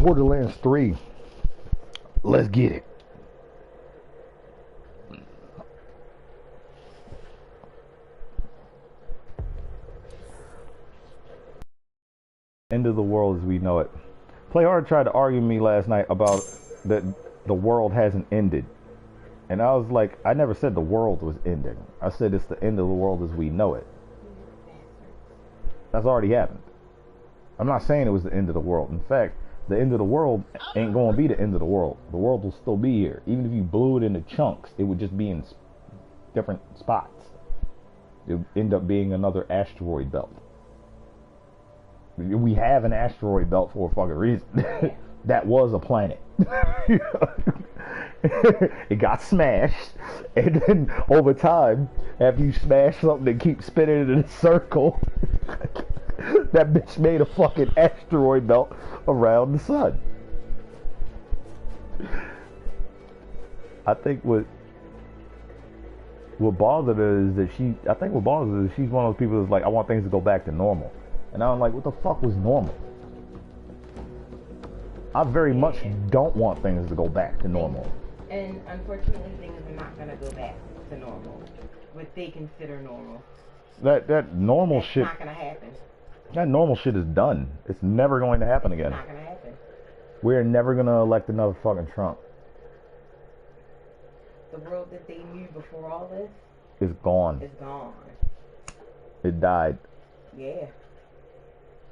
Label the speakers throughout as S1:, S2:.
S1: Borderlands 3. Let's get it. End of the world as we know it. Playhard tried to argue with me last night about that the world hasn't ended. And I was like, I never said the world was ending. I said it's the end of the world as we know it. That's already happened. I'm not saying it was the end of the world. In fact, the end of the world ain't going to be the end of the world. The world will still be here. Even if you blew it into chunks, it would just be in different spots. It would end up being another asteroid belt. We have an asteroid belt for a fucking reason. That was a planet. It got smashed, and then over time, after you smash something and keep spinning it in a circle, that bitch made a fucking asteroid belt around the sun. I think what bothered her is that she's one of those people that's like, I want things to go back to normal. And I'm like, what the fuck was normal? I very much don't want things to go back to normal.
S2: And unfortunately, things are not going to go back to normal. What they consider normal.
S1: That normal shit.
S2: It's not going to happen.
S1: That normal shit is done. It's never going to happen again.
S2: It's not going to happen.
S1: We're never going to elect another fucking Trump.
S2: The world that they knew before all this
S1: is gone.
S2: It's gone.
S1: It died.
S2: Yeah.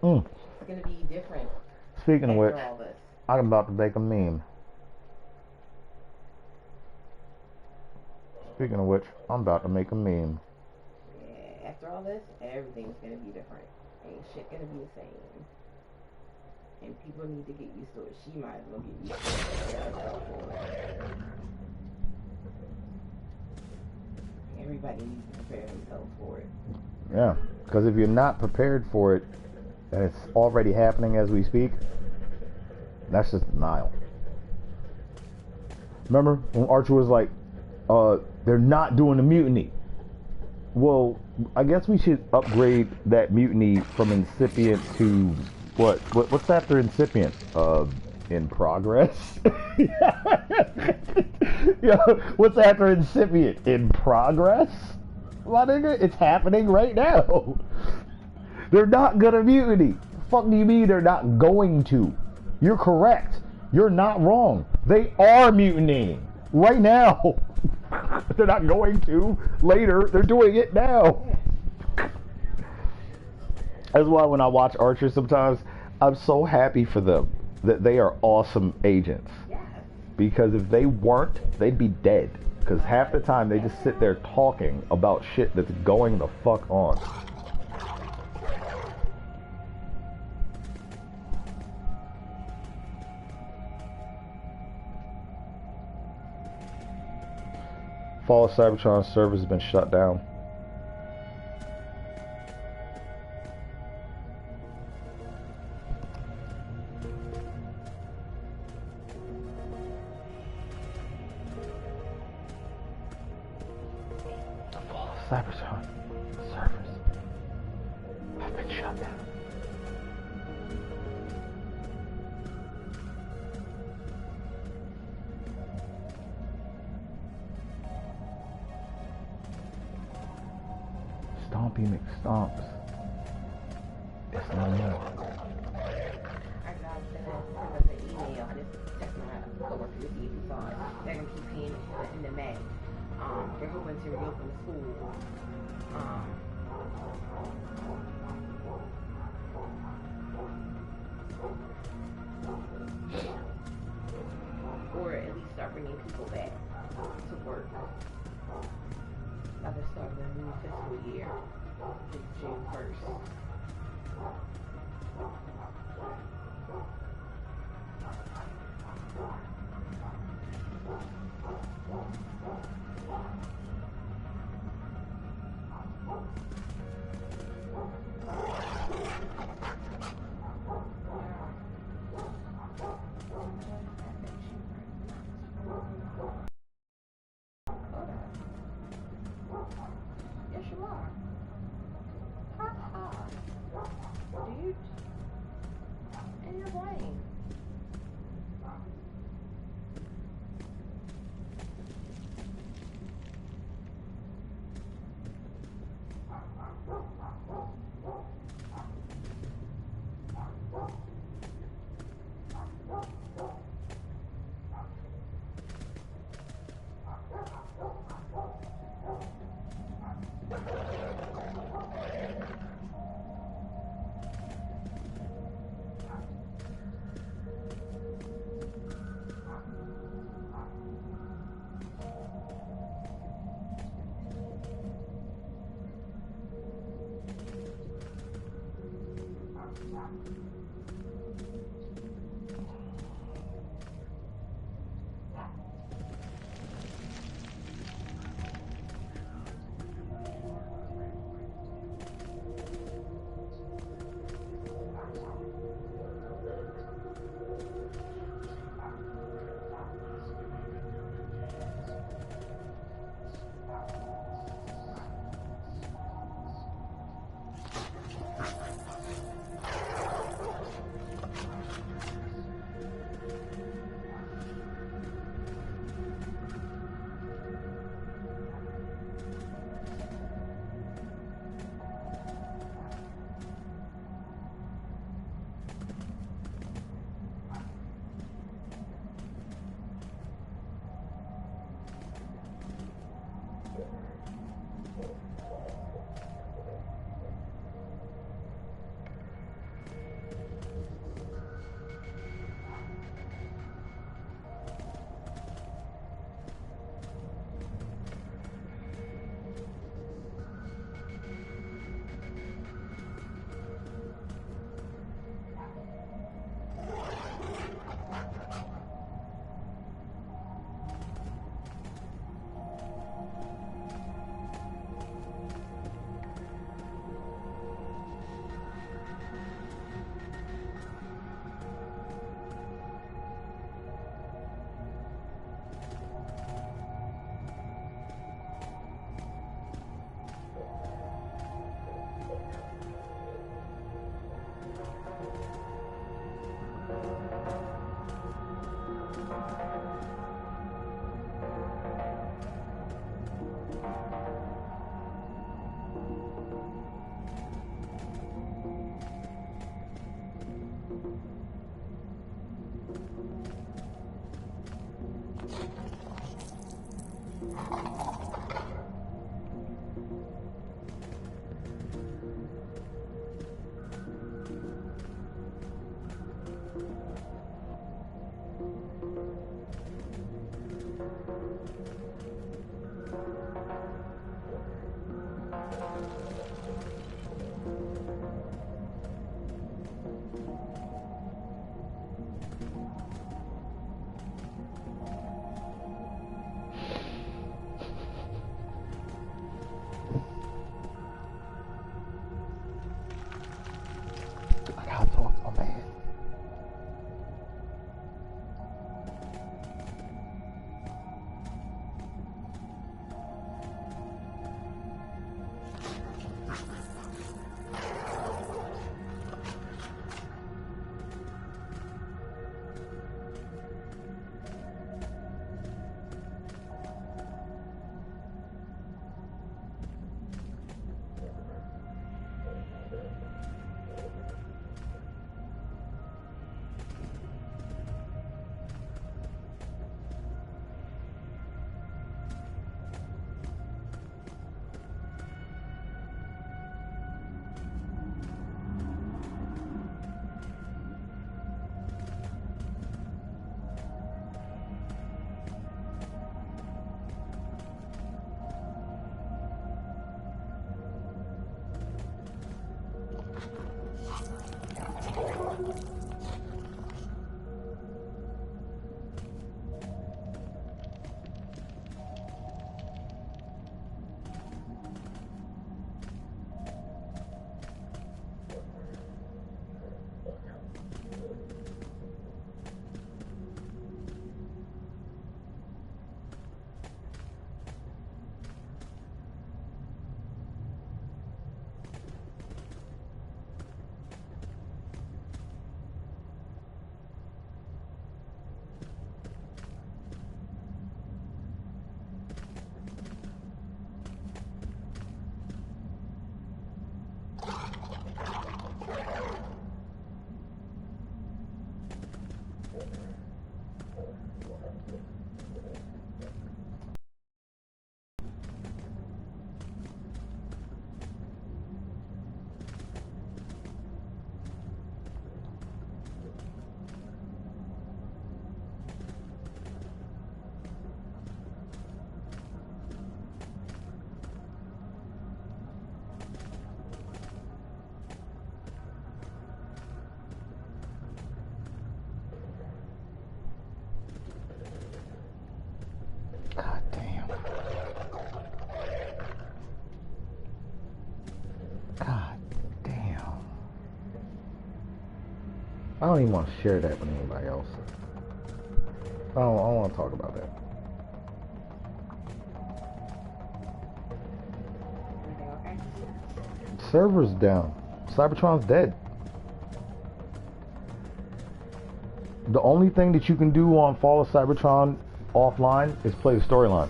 S2: It's going to be different.
S1: Speaking of which,
S2: all this.
S1: I'm about to make a meme. Speaking of which, I'm about to make a meme.
S2: Yeah, after all this, everything's going to be different. Ain't shit going to be the same. And people need to get used to it. She might as well get used to it. Everybody needs to prepare themselves for it.
S1: Yeah, because if you're not prepared for it, and it's already happening as we speak, that's just denial. Remember when Archer was like, they're not doing a mutiny. Well, I guess we should upgrade that mutiny from incipient to what's after incipient? In progress? Yeah, what's after incipient? In progress? My nigga, it's happening right now. They're not gonna mutiny. Fuck do you mean they're not going to? You're correct. You're not wrong. They are mutinying right now. They're not going to later. They're doing it now. That's why when I watch Archer sometimes, I'm so happy for them that they are awesome agents.
S2: Yes.
S1: Because if they weren't, they'd be dead. Because half the time they just sit there talking about shit that's going the fuck on. Fall of Cybertron's server has been shut down. The Fall of Cybertron servers have been shut down. Stompy McStomps. It's no more.
S2: I got an email. Just check my coworker to see if you saw it. They're gonna keep paying in the May. They're hoping to reopen the school. Or at least start bringing people back to work. Now they're starting a new fiscal year. It's June 1st. Yes, you are. Ha ha.
S1: I gotta talk to my man. I don't even want to share that with anybody else. I don't want to talk about that.
S2: Everything okay?
S1: Server's down. Cybertron's dead. The only thing that you can do on Fall of Cybertron offline is play the storyline.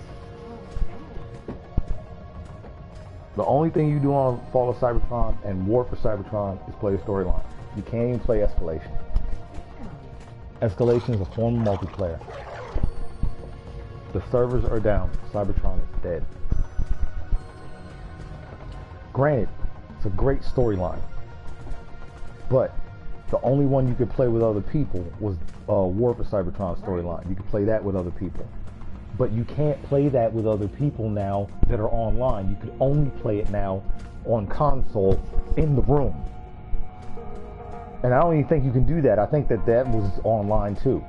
S1: The only thing you do on Fall of Cybertron and War for Cybertron is play the storyline. You can't even play Escalation. Escalation is a form of multiplayer. The servers are down. Cybertron is dead. Granted, it's a great storyline, but the only one you could play with other people was War for Cybertron storyline. You could play that with other people. But you can't play that with other people now that are online. You can only play it now on console in the room. And I don't even think you can do that. I think that was online too.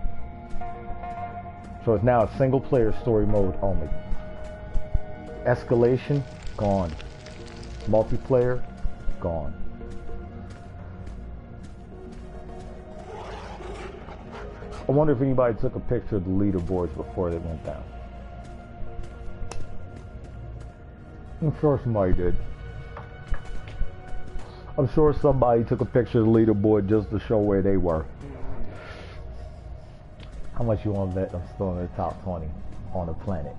S1: So it's now a single player story mode only. Escalation, gone. Multiplayer, gone. I wonder if anybody took a picture of the leaderboards before they went down. I'm sure somebody did. I'm sure somebody took a picture of the leaderboard just to show where they were. How much you want to bet I'm still in the top 20 on the planet?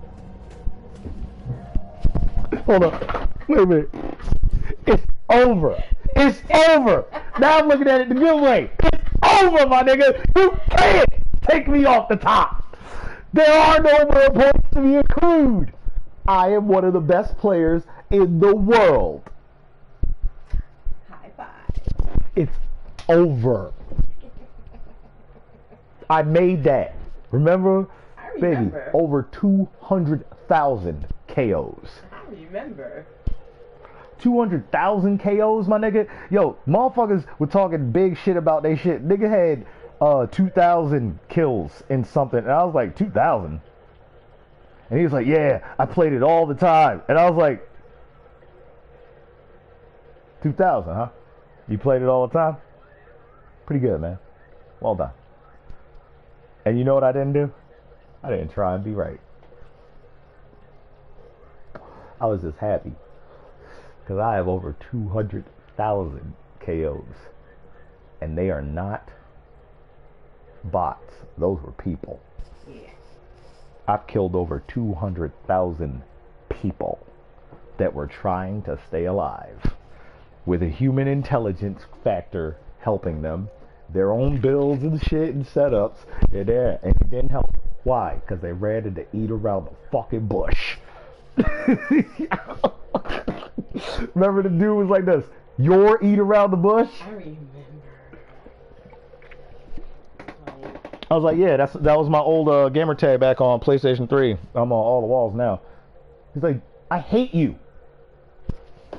S1: Hold on. Wait a minute. It's over. It's over. Now I'm looking at it the good way. It's over, my nigga. You can't take me off the top. There are no more points to be accrued. I am one of the best players in the world.
S2: High five.
S1: It's over. I made that. Remember?
S2: I remember.
S1: Baby, over 200,000 KOs.
S2: I remember.
S1: 200,000 KOs, my nigga. Yo, motherfuckers were talking big shit about they shit. Nigga had 2,000 kills in something. And I was like, 2,000? And he was like, yeah, I played it all the time. And I was like, 2,000, huh? You played it all the time? Pretty good, man. Well done. And you know what I didn't do? I didn't try and be right. I was just happy. Because I have over 200,000 KOs. And they are not bots. Those were people.
S2: Yeah.
S1: I've killed over 200,000 people that were trying to stay alive with a human intelligence factor helping them, their own builds and shit and setups, and it didn't help. Why? Because they ready to eat around the fucking bush. Remember the dude was like this, your eat around the bush?
S2: I remember.
S1: I was like, yeah, that was my old gamer tag back on PlayStation 3. I'm on all the walls now. He's like, I hate you.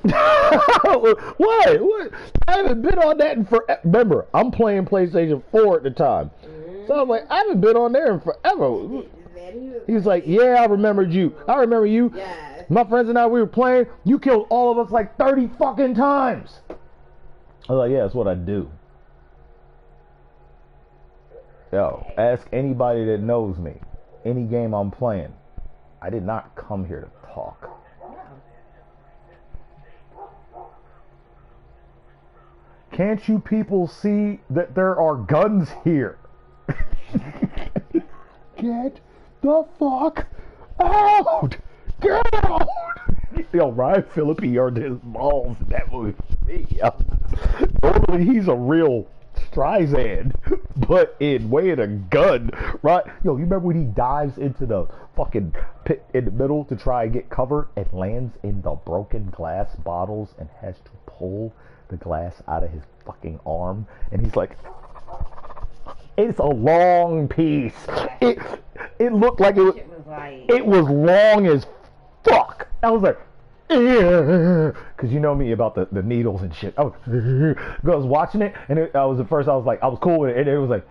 S1: What? I haven't been on that in forever. Remember, I'm playing PlayStation 4 at the time. So I was like, I haven't been on there in forever. He was like, yeah, I remembered you. I remember you.
S2: Yes.
S1: My friends and I, we were playing. You killed all of us like 30 fucking times. I was like, yeah, that's what I do. Yo, ask anybody that knows me. Any game I'm playing. I did not come here to talk. Can't you people see that there are guns here? Get the fuck out! Get out! Yo, Ryan Phillippe earned his balls in that movie for me. Normally he's a real Streisand, but in weighing a gun, right? Yo, you remember when he dives into the fucking pit in the middle to try and get cover and lands in the broken glass bottles and has to pull the glass out of his fucking arm, and he's like, it's a long piece. It looked like it was long as fuck. I was like, because you know me about the needles and shit. I was watching it, and I was cool with it, and it was like,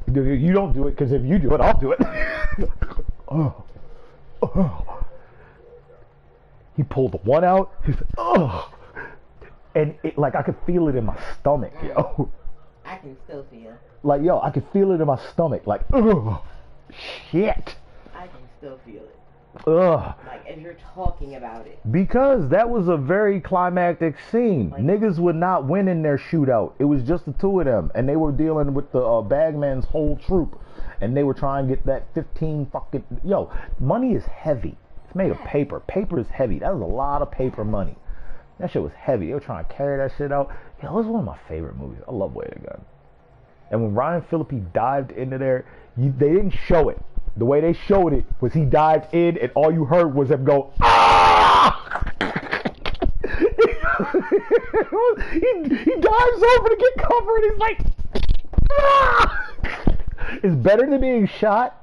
S1: you don't do it, because if you do it, I'll do it. He pulled the one out. He's like, And it, like, I could feel it in my stomach, yo.
S2: I can still feel.
S1: Like, yo, I could feel it in my stomach. Like, ugh, shit.
S2: I can still feel it.
S1: Ugh.
S2: Like, as you're talking about it.
S1: Because that was a very climactic scene.
S2: Like,
S1: niggas would not win in their shootout. It was just the two of them. And they were dealing with the Bagman's whole troop. And they were trying to get that 15 fucking... Yo, money is heavy. It's made of paper. Paper is heavy. That was a lot of paper money. That shit was heavy. They were trying to carry that shit out. Yo, it was one of my favorite movies. I love Way to Gun. And when Ryan Phillippe dived into there, they didn't show it. The way they showed it was he dived in and all you heard was him go, ah! he dives over to get cover and he's like, ah! It's better than being shot,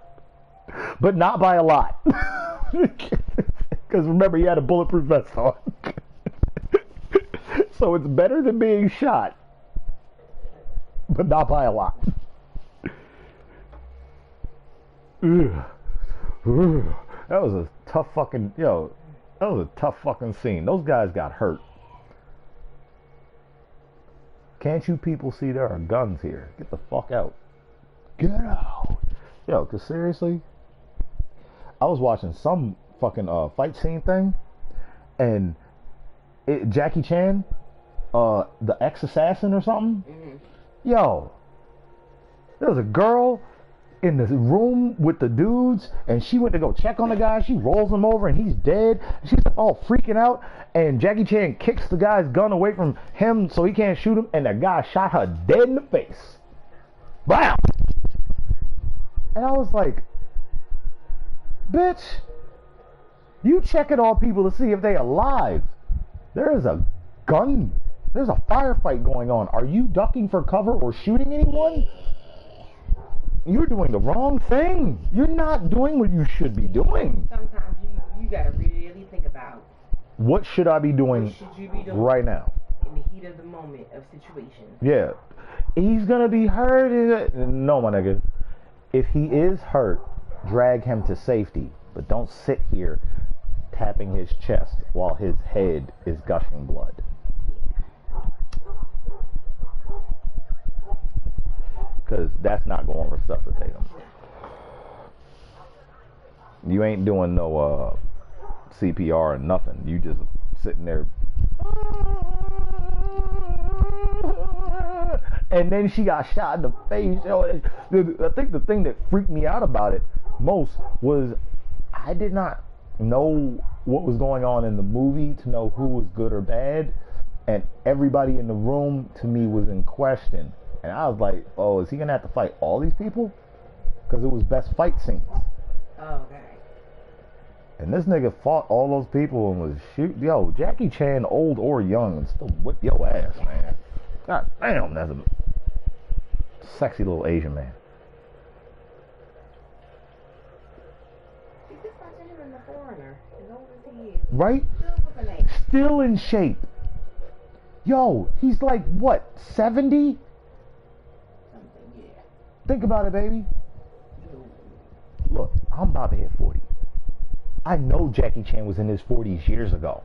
S1: but not by a lot. Because remember, he had a bulletproof vest on. So it's better than being shot, but not by a lot. Ugh. Ugh. That was a tough fucking, yo, that was a tough fucking scene. Those guys got hurt. Can't you people see there are guns here? Get the fuck out. Get out. Yo, cause seriously, I was watching some fucking fight scene thing, and Jackie Chan, the ex-assassin or something, yo, there was a girl in the room with the dudes, and she went to go check on the guy. She rolls him over and he's dead. She's all freaking out, and Jackie Chan kicks the guy's gun away from him so he can't shoot him, and the guy shot her dead in the face. Bam! And I was like, bitch, you checking on people to see if they alive. There is a gun, there's a firefight going on. Are you ducking for cover or shooting anyone? You're doing the wrong thing. You're not doing what you should be doing.
S2: Sometimes you gotta really think about,
S1: what should I be doing,
S2: what should you be doing
S1: right now?
S2: in the heat of the moment of situation.
S1: Yeah. He's gonna be hurt. No, my nigga. If he is hurt, drag him to safety. But don't sit here tapping his chest while his head is gushing blood. Because that's not going to resuscitate him. You ain't doing no CPR or nothing. You just sitting there. And then she got shot in the face. I think the thing that freaked me out about it most was I did not know what was going on in the movie to know who was good or bad. And everybody in the room to me was in question. And I was like, oh, is he going to have to fight all these people? Because it was best fight scenes.
S2: Oh, okay.
S1: And this nigga fought all those people and was shooting. Yo, Jackie Chan, old or young, and still whip your ass, man. God damn, that's a sexy little Asian man.
S2: She's just watching him in The Foreigner. As old as he is.
S1: Right? Still in shape. Yo, he's like, what, 70?
S2: Something, yeah.
S1: Think about it, baby. Look, I'm about to hit 40. I know Jackie Chan was in his 40s years ago.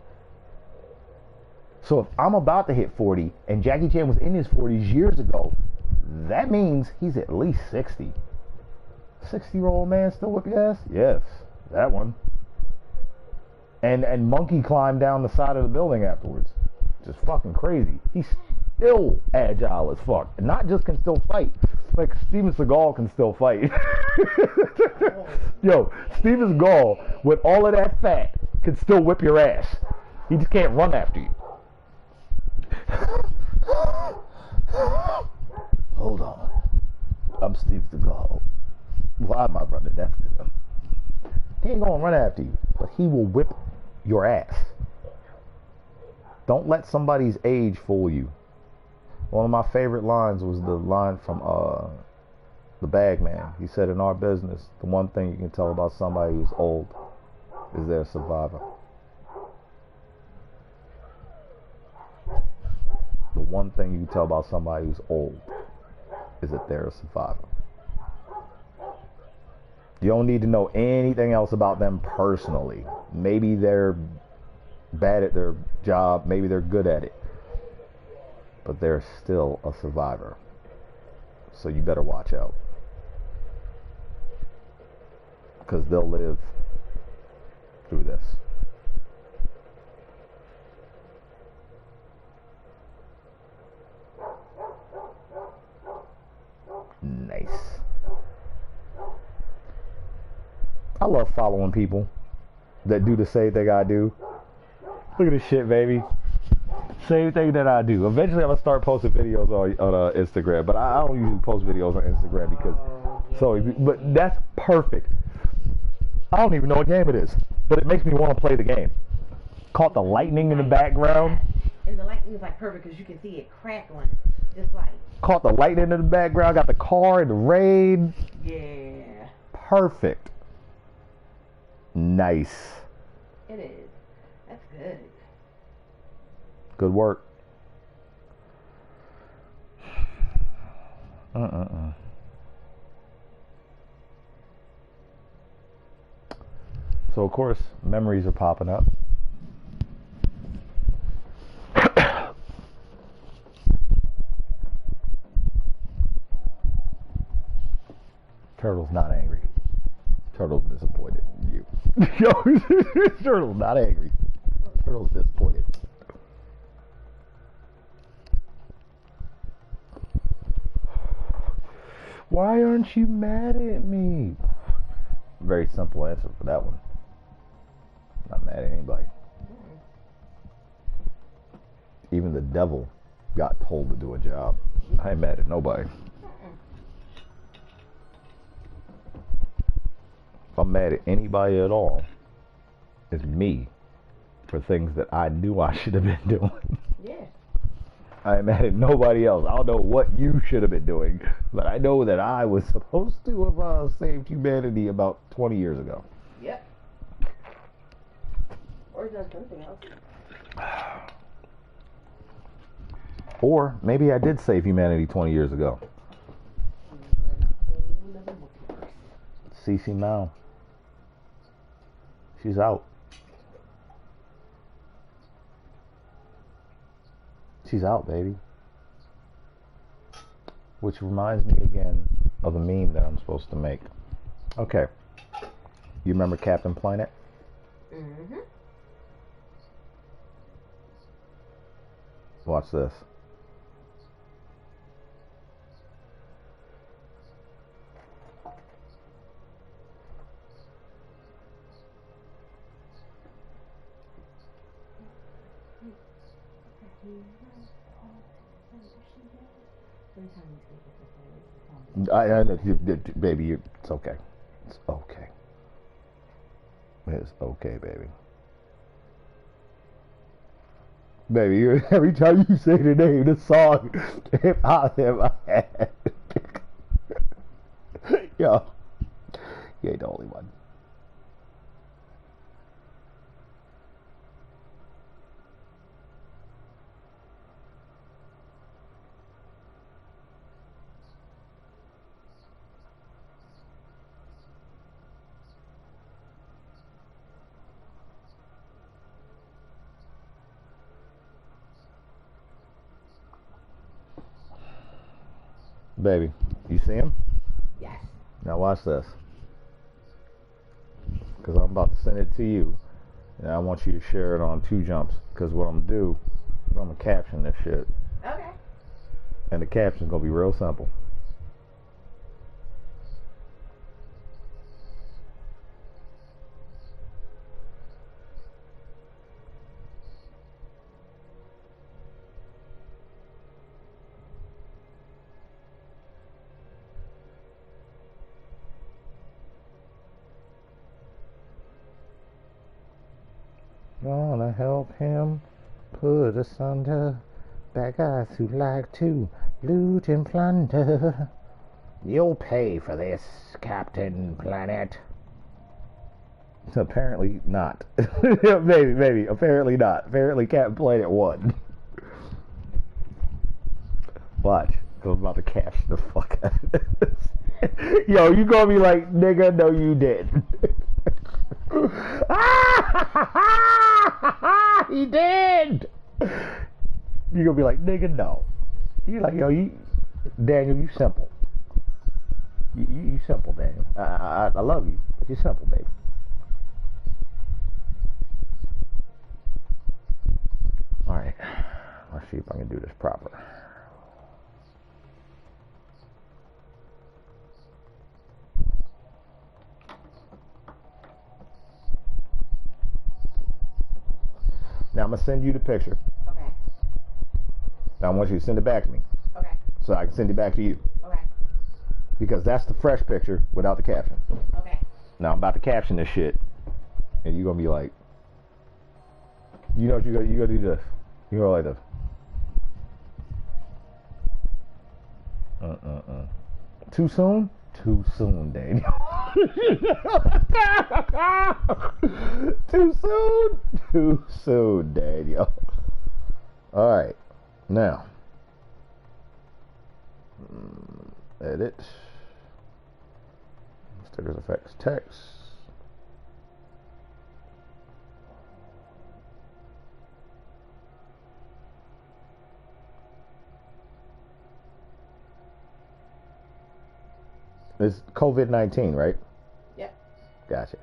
S1: So if I'm about to hit 40 and Jackie Chan was in his 40s years ago, that means he's at least 60. 60-year-old man still whip your ass? Yes, that one. And Monkey climbed down the side of the building afterwards. Just fucking crazy. He's still agile as fuck. And not just can still fight. Like Steven Seagal can still fight. Yo, Steven Seagal, with all of that fat, can still whip your ass. He just can't run after you. Hold on. I'm Steven Seagal. Why am I running after him? He ain't gonna run after you, but he will whip your ass. Don't let somebody's age fool you. One of my favorite lines was the line from the Bagman. He said, in our business, the one thing you can tell about somebody who's old is they're a survivor. The one thing you can tell about somebody who's old is that they're a survivor. You don't need to know anything else about them personally. Maybe they're bad at their job. Maybe they're good at it. but they're still a survivor. So you better watch out. Because they'll live through this. Nice. I love following people that do the same thing I do. Look at this shit, baby. Same thing that I do. Eventually, I'm gonna start posting videos on Instagram, but I don't usually post videos on Instagram because but that's perfect. I don't even know what game it is, but it makes me want to play the game. Caught the lightning in the background.
S2: And the lightning is like perfect because you can see it crackling, just like.
S1: Caught the lightning in the background. Got the car in the rain.
S2: Yeah.
S1: Perfect. Nice.
S2: It is. That's good.
S1: Good work. So, of course, memories are popping up. Turtle's not angry. Turtle's disappointed in you. Turtle's not angry. Turtle's disappointed. Why aren't you mad at me? Very simple answer for that one. Not mad at anybody. Even the devil got told to do a job. I ain't mad at nobody. If I'm mad at anybody at all, it's me for things that I knew I should have been doing.
S2: Yeah.
S1: I ain't mad at nobody else. I don't know what you should have been doing, but I know that I was supposed to have saved humanity about 20 years ago.
S2: Yep. Or done something else.
S1: Or maybe I did save humanity 20 years ago. Cece Mao. She's out. She's out, baby. Which reminds me again of a meme that I'm supposed to make. Okay. You remember Captain Planet?
S2: Mm-hmm.
S1: Watch this. Baby, it's okay. It's okay. It's okay, baby. Baby, every time you say the name, the song pops in my head. Yo, you ain't the only one. Baby, you see him?
S2: Yes.
S1: Now watch this. Because I'm about to send it to you. And I want you to share it on 2 jumps. Because what I'm going to do, I'm going to caption this shit.
S2: Okay.
S1: And the caption's going to be real simple. Gonna help him put asunder bad guys who like to loot and plunder. You'll pay for this, Captain Planet. Apparently not. Maybe. Apparently not. Apparently Captain Planet won. Watch. I'm about to cash the fuck out of this. Yo, you gonna be like, nigga, no you didn't. He did! You're gonna be like, nigga, no. You like, yo, Daniel, you simple. You simple, Daniel. I love you, but you're simple, baby. All right, let's see if I can do this proper. Now I'm gonna send you the picture.
S2: Okay.
S1: Now I want you to send it back to me.
S2: Okay.
S1: So I can send it back to you.
S2: Okay.
S1: Because that's the fresh picture without the caption.
S2: Okay.
S1: Now I'm about to caption this shit, and you're gonna be like, you know what you gotta do this. You go like this. Too soon? Too soon, Daniel. Too soon? Too soon, Daniel. Alright. Now. Edit. Stickers, effects, text. It's COVID-19, right?
S2: Yep.
S1: Gotcha.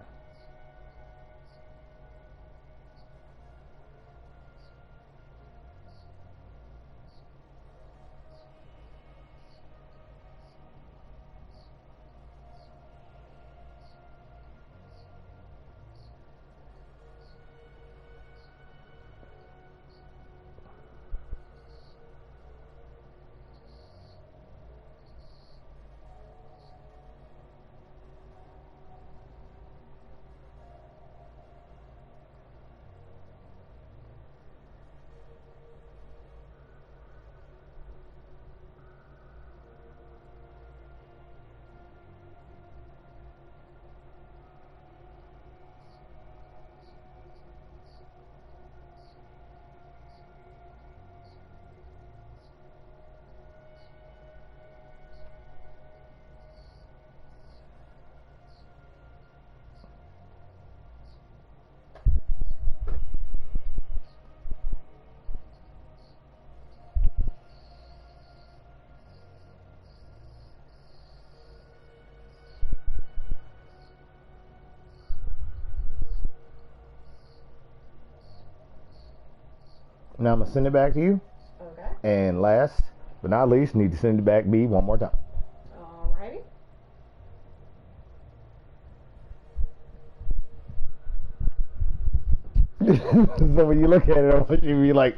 S1: Now I'm gonna send it back to you.
S2: Okay.
S1: And last but not least, need to send it back to me one more time.
S2: Alrighty.
S1: So when you look at it, I want you to be like,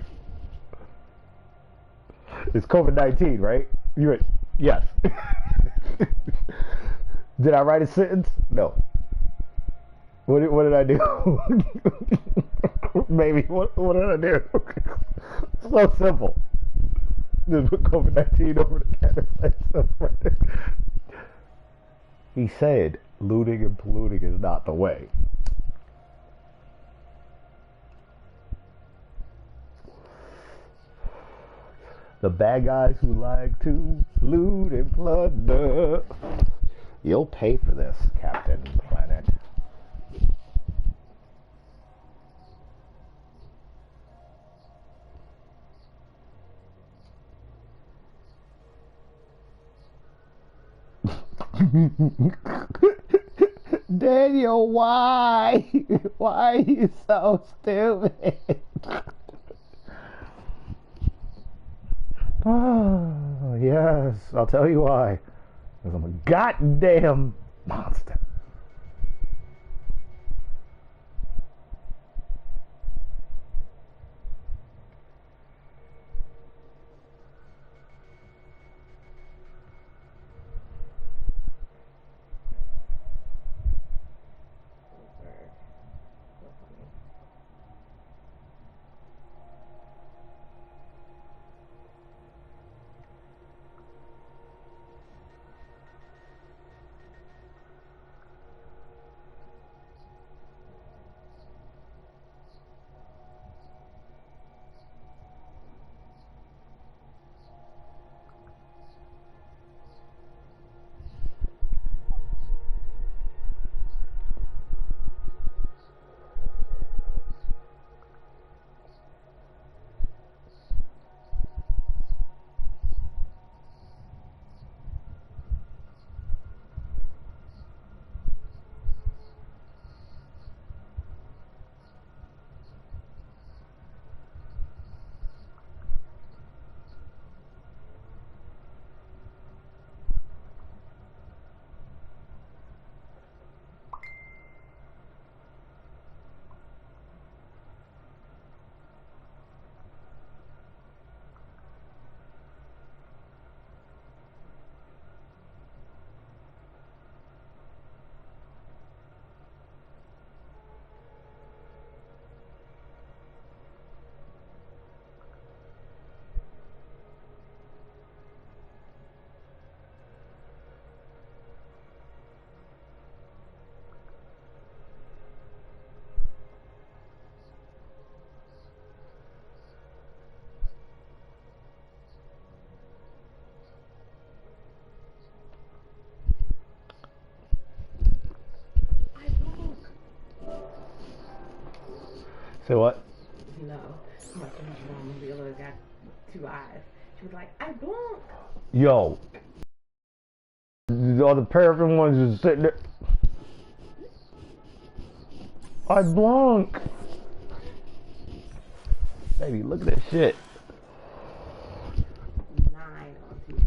S1: it's COVID-19, right? You went, yes. Did I write a sentence? No. What did I do? Baby, what did I do? So simple. Just put COVID-19 over the counter. He said, looting and polluting is not the way. The bad guys who like to loot and plunder. You'll pay for this, Captain Planet. Daniel, why? Why are you so stupid? Oh, yes, I'll tell you why. Because I'm a goddamn monster. Say what?
S2: You know, my mom, the other got 2 eyes. She was like, I blunk.
S1: Yo. The other paraffin ones just sitting there. I blunk. Baby, look at that shit.
S2: 9 on Tuesday.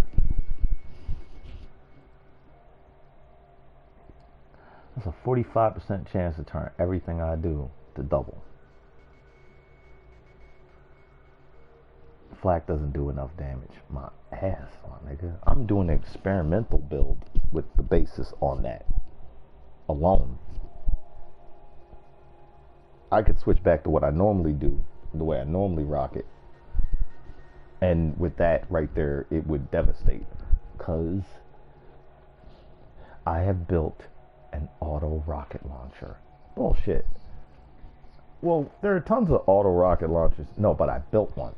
S1: That's a 45% chance to turn everything I do to double. Flak doesn't do enough damage. My ass, my nigga. I'm doing an experimental build with the basis on that alone. I could switch back to what I normally do, the way I normally rock it. And with that right there, it would devastate. Because I have built an auto rocket launcher. Bullshit. Well, there are tons of auto rocket launchers. No, but I built one.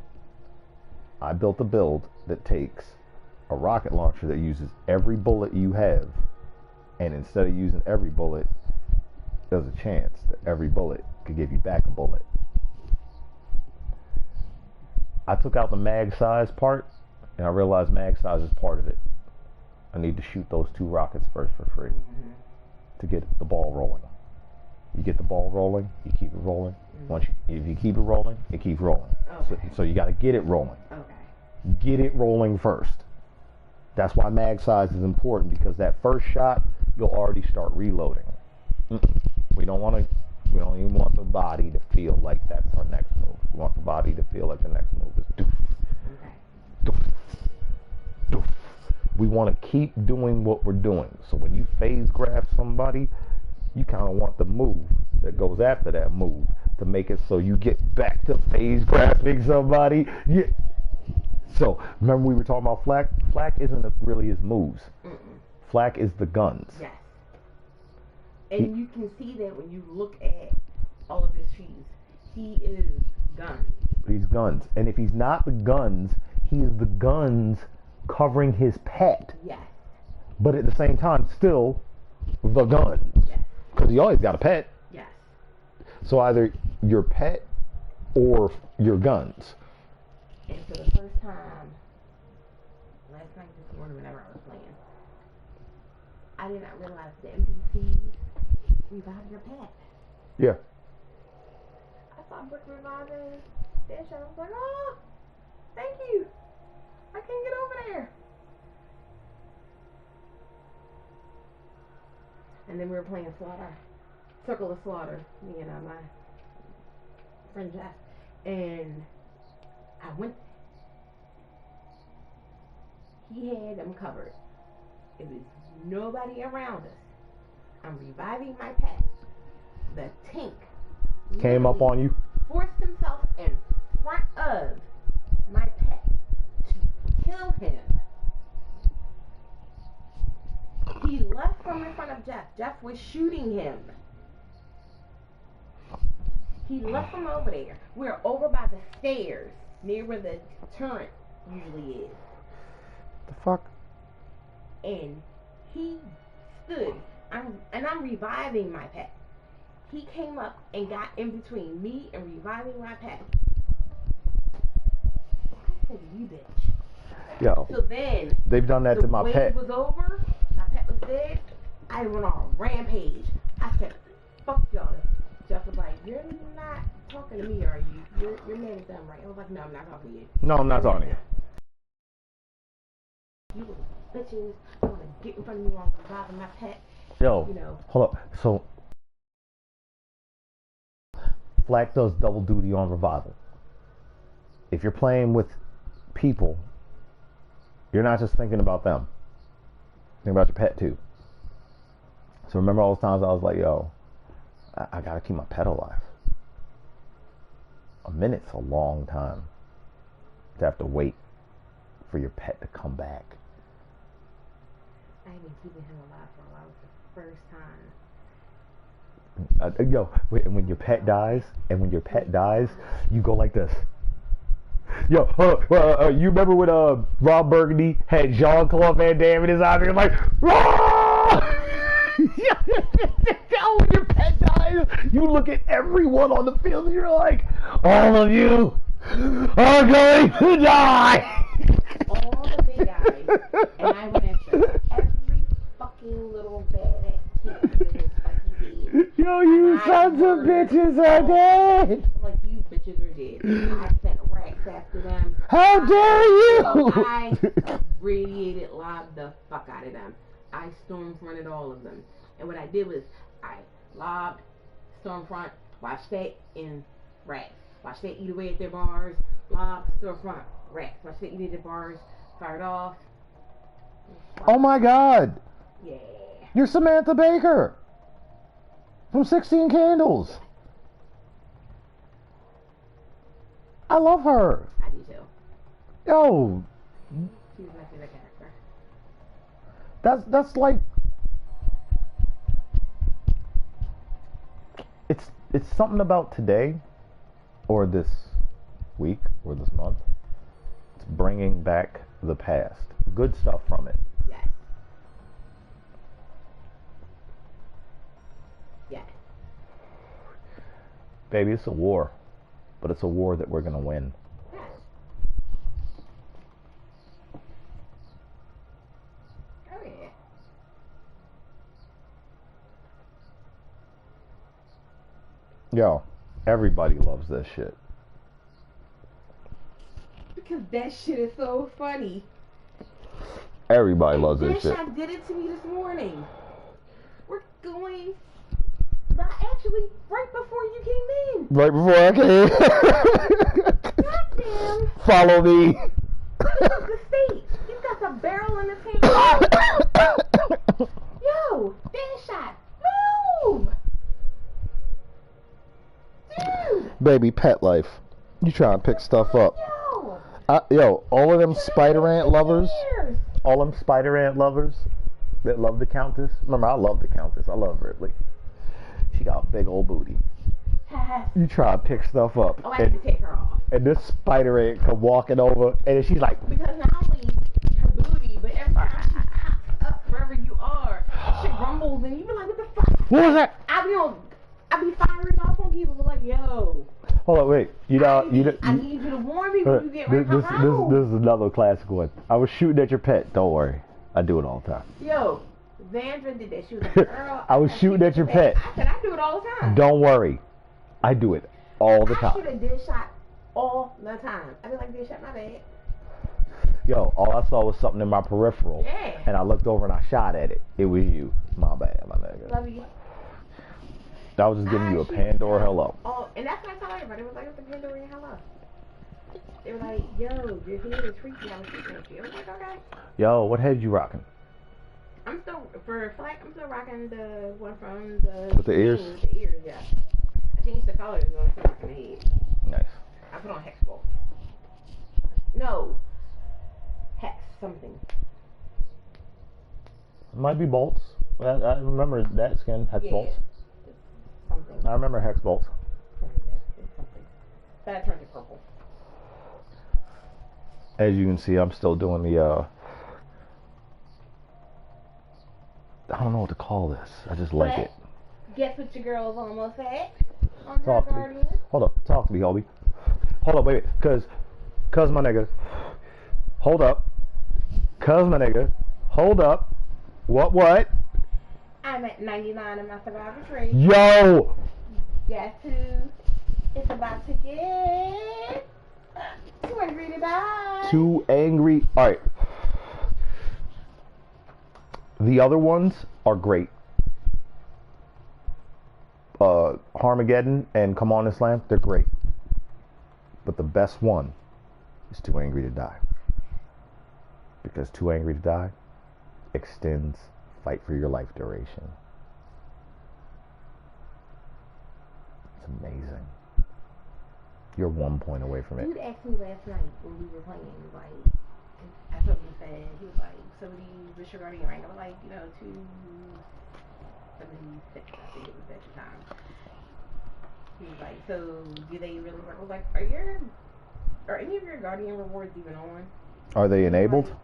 S1: I built a build that takes a rocket launcher that uses every bullet you have, and instead of using every bullet, there's a chance that every bullet could give you back a bullet. I took out the mag size part, and I realized mag size is part of it. I need to shoot those 2 rockets first for free to get the ball rolling. You get the ball rolling, you keep it rolling. If you keep it rolling, it keeps rolling.
S2: Okay.
S1: So you got to get it rolling.
S2: Okay.
S1: Get it rolling first. That's why mag size is important, because that first shot, you'll already start reloading. We don't even want the body to feel like that's our next move. We want the body to feel like the next move is doof. Okay. Doof. Doof. We want to keep doing what we're doing. So when you phase grab somebody, you kind of want the move that goes after that move to make it so you get back to phase grabbing somebody. Yeah. So remember we were talking about Flak? Flak isn't really his moves. Flak is the guns.
S2: Yes. And you can see that when you look at all of his trees. He is guns.
S1: He's guns. And if he's not the guns, he is the guns covering his pet.
S2: Yes.
S1: But at the same time, still the guns.
S2: Yes.
S1: Because he always got a pet.
S2: Yes.
S1: So either your pet or your guns.
S2: And for the first time, last night, this morning, whenever I was playing, I did not realize the NPCs revive your pet.
S1: Yeah.
S2: I saw Brick reviving Dash. I was like, oh, thank you. I can't get over there. And then we were playing Slaughter. Circle of Slaughter. Me and my friend Jeff. And I went. He had them covered. There was nobody around us. I'm reviving my pet. The tank
S1: came up on you.
S2: Forced himself in front of my pet to kill him. He left from in front of Jeff. Jeff was shooting him. He left from over there. We're over by the stairs, near where the turret usually is.
S1: The fuck?
S2: And he stood. I'm reviving my pet. He came up and got in between me and reviving my pet. I said, you bitch.
S1: Yo.
S2: So then
S1: they've done that to my pet.
S2: The wave was over. My pet was dead. I went on a rampage. I said, fuck y'all. Jeff was like, you're not talking to me, are you? You're mad at them, right? I was like, no, I'm not talking to you.
S1: No, I'm not talking to you.
S2: You little bitches. I want to get in front of you while I'm reviving my pet.
S1: Yo,
S2: you know.
S1: Hold up. So, Flak does double duty on revival. If you're playing with people, you're not just thinking about them. Think about your pet too. So remember all those times I was like, yo, I gotta keep my pet alive. A minute's a long time to have to wait for your pet to come back.
S2: I ain't been keeping him alive for a while. It was the first time.
S1: And when your pet dies, you go like this. Yo, you remember when Rob Burgundy had Jean-Claude Van Damme in his eye? He was like, "Rah!" Yo, when your pet dies. You look at everyone on the field and you're like, all of you are going to die.
S2: All the big guys. And I went after every fucking little badass kid with his spiky head.
S1: Yo, you sons of bitches are dead.
S2: Like, you bitches are dead. I sent racks after them.
S1: How dare you?
S2: I radiated lobbed the fuck out of them. I storm fronted all of them. And what I did was I lobbed, storm front, watched that in racks. Watched that eat away at their bars, lob, storm front, racks. Watched that eat at their bars, fired off.
S1: Oh my God.
S2: Yeah.
S1: You're Samantha Baker from 16 Candles. I love her.
S2: I do too.
S1: Yo.
S2: She's my favorite character.
S1: That's like, it's something about today or this week or this month. It's bringing back the past. Good stuff from it.
S2: Yes. Yes.
S1: Baby, it's a war, but it's a war that we're going to win.
S2: Yes. Oh yeah.
S1: Yo, everybody loves this shit.
S2: Because that shit is so funny.
S1: Everybody loves this shit.
S2: Deadshot did it to me this morning. We're going... Actually, right before you came in.
S1: Right before I came.
S2: Goddamn.
S1: Follow me.
S2: This is the state. He's got the barrel in his hand. Yo, Deadshot, move. Dude.
S1: Baby, pet life. You trying to pick stuff up.
S2: Yo.
S1: Yo, all of them spider ant lovers.
S2: Years.
S1: All them spider ant lovers that love the Countess. Remember, I love the Countess. I love Ripley. She got a big old booty. You try to pick stuff up.
S2: Oh, I have to take her off.
S1: And this spider ant come walking over, and then she's like,
S2: Because not only her booty, but every time she pops up wherever you are, shit rumbles, and you be like, what the fuck?
S1: what was that?
S2: I be firing off on people, like, yo.
S1: Hold on, wait.
S2: I need you to warn me when you get ready for home.
S1: This is another classic one. I was shooting at your pet. Don't worry. I do it all the time.
S2: Yo, Vandra did that. She was like, girl.
S1: I was shooting at your pet.
S2: I said, I do it all the time.
S1: Don't worry. I do it all the time.
S2: I shoot a dead shot all the time. I be like, dead shot, my bad.
S1: Yo, all I saw was something in my peripheral.
S2: Yeah.
S1: And I looked over and I shot at it. It was you. My bad, my nigga.
S2: Love you.
S1: I was just giving you a Pandora hello.
S2: Oh, and that's what I told everybody. It was like, it's a Pandora hello. They were like, yo, you're here to treat you. I was shooting at you. I was like, okay.
S1: Yo, what head you rocking?
S2: I'm still, for flag, I'm still rocking the one from the...
S1: With the ears?
S2: The ears, yeah. I changed the colors when I'm still rocking the head.
S1: Nice.
S2: I put on hex bolts. No. Hex something.
S1: Might be bolts. I remember that skin, hex bolts.
S2: Something.
S1: I remember hex bolts.
S2: It's something. That turned to purple.
S1: As you can see, I'm still doing the, I don't know what to call this. I just like it.
S2: Guess what your girl's almost at? On
S1: Talk
S2: her
S1: to me.
S2: Guardian.
S1: Hold up. Talk to me, Hobie. Hold up, wait. Cause my nigga. Hold up. Cause my nigga. Hold up. What?
S2: I'm at 99 in my survivor tree.
S1: Yo!
S2: Guess who? It's about to get too angry to die.
S1: Too angry. Alright. The other ones are great. Harmageddon and Come On Islam, they're great. But the best one is Too Angry to Die. Because Too Angry to Die extends fight for your life duration. It's amazing. You're 1 point away from it.
S2: Dude asked me last night when we were playing, like, I told him, he was like, so what's your guardian rank? I was like, 276, I think it was at the time. He was like, so do they really work? I was like, are any of your guardian rewards even on?
S1: Are they enabled?
S2: Like,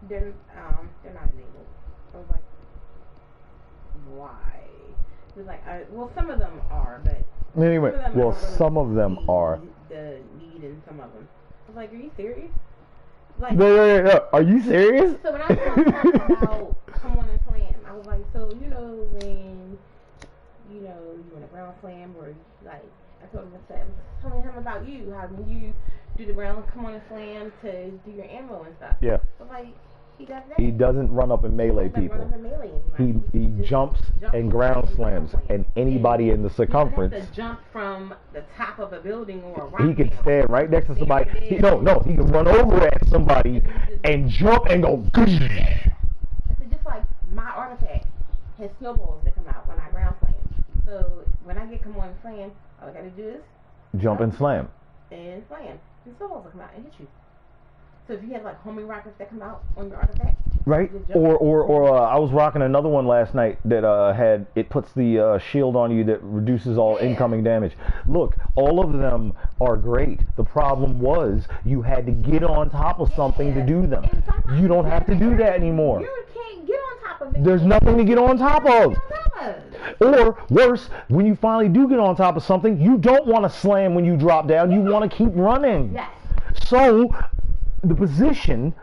S2: they're not enabled. I was like, why? It's like, well, some of them are, but
S1: Anyway,
S2: some of them
S1: well,
S2: don't really
S1: some of them
S2: see
S1: are.
S2: the need in some of them. I was like, are you serious? Like,
S1: No. Are you serious?
S2: so when I was talking about come on and slam, I was like, so you know when you in a ground slam or like I told him I said, tell him about you, how when you do the ground come on and slam to do your ammo and stuff.
S1: Yeah.
S2: So like he does that.
S1: He doesn't run up and melee people. He jumps and ground slams, and anybody in the circumference.
S2: He doesn't have to jump from the top of a building or a rock.
S1: He can stand right next to somebody. He can run over at somebody and jump and go.
S2: So just like my artifact has snowballs that come out when I ground slam. So when I get come on and slam, all I gotta do is
S1: jump and slam.
S2: And slam. And snowballs will come out and hit you. So if you have like homing rockets that come out on your artifact,
S1: right? Or I was rocking another one last night that it puts the shield on you that reduces all incoming damage. Look, all of them are great. The problem was you had to get on top of something to do them. You don't have to do that anymore.
S2: You can't get on top of it.
S1: There's nothing to get on top of. Or worse, when you finally do get on top of something, you don't want to slam when you drop down. You want to keep running.
S2: Yes.
S1: So the position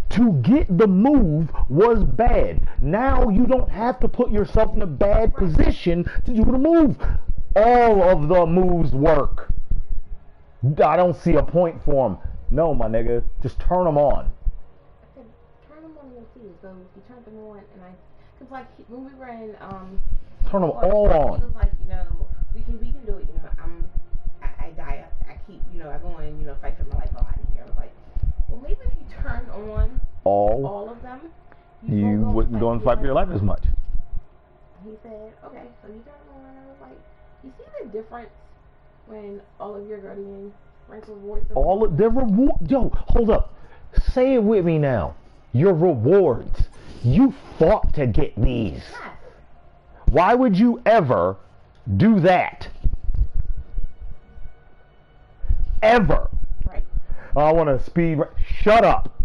S1: to get the move was bad. Now you don't have to put yourself in a bad position to do the move. All of the moves work. I don't see a point for them. No, my nigga, just turn them on.
S2: I said, turn them on your feet. So he turned them on, and cause like when we were in
S1: turn them all on.
S2: He was like, we can do it. I die. I keep, I go and fight for my life a lot here. I was like, well, maybe if you turned on all of them,
S1: you wouldn't go and fight for your life as much.
S2: He said, okay, so he turned on, and I was like, you see the difference when all of your guardian rank rewards are
S1: all of their reward. Yo, hold up. Say it with me now. Your rewards. You fought to get these.
S2: Yes.
S1: Why would you ever do that? Ever.
S2: Right.
S1: I want to speed. Shut up.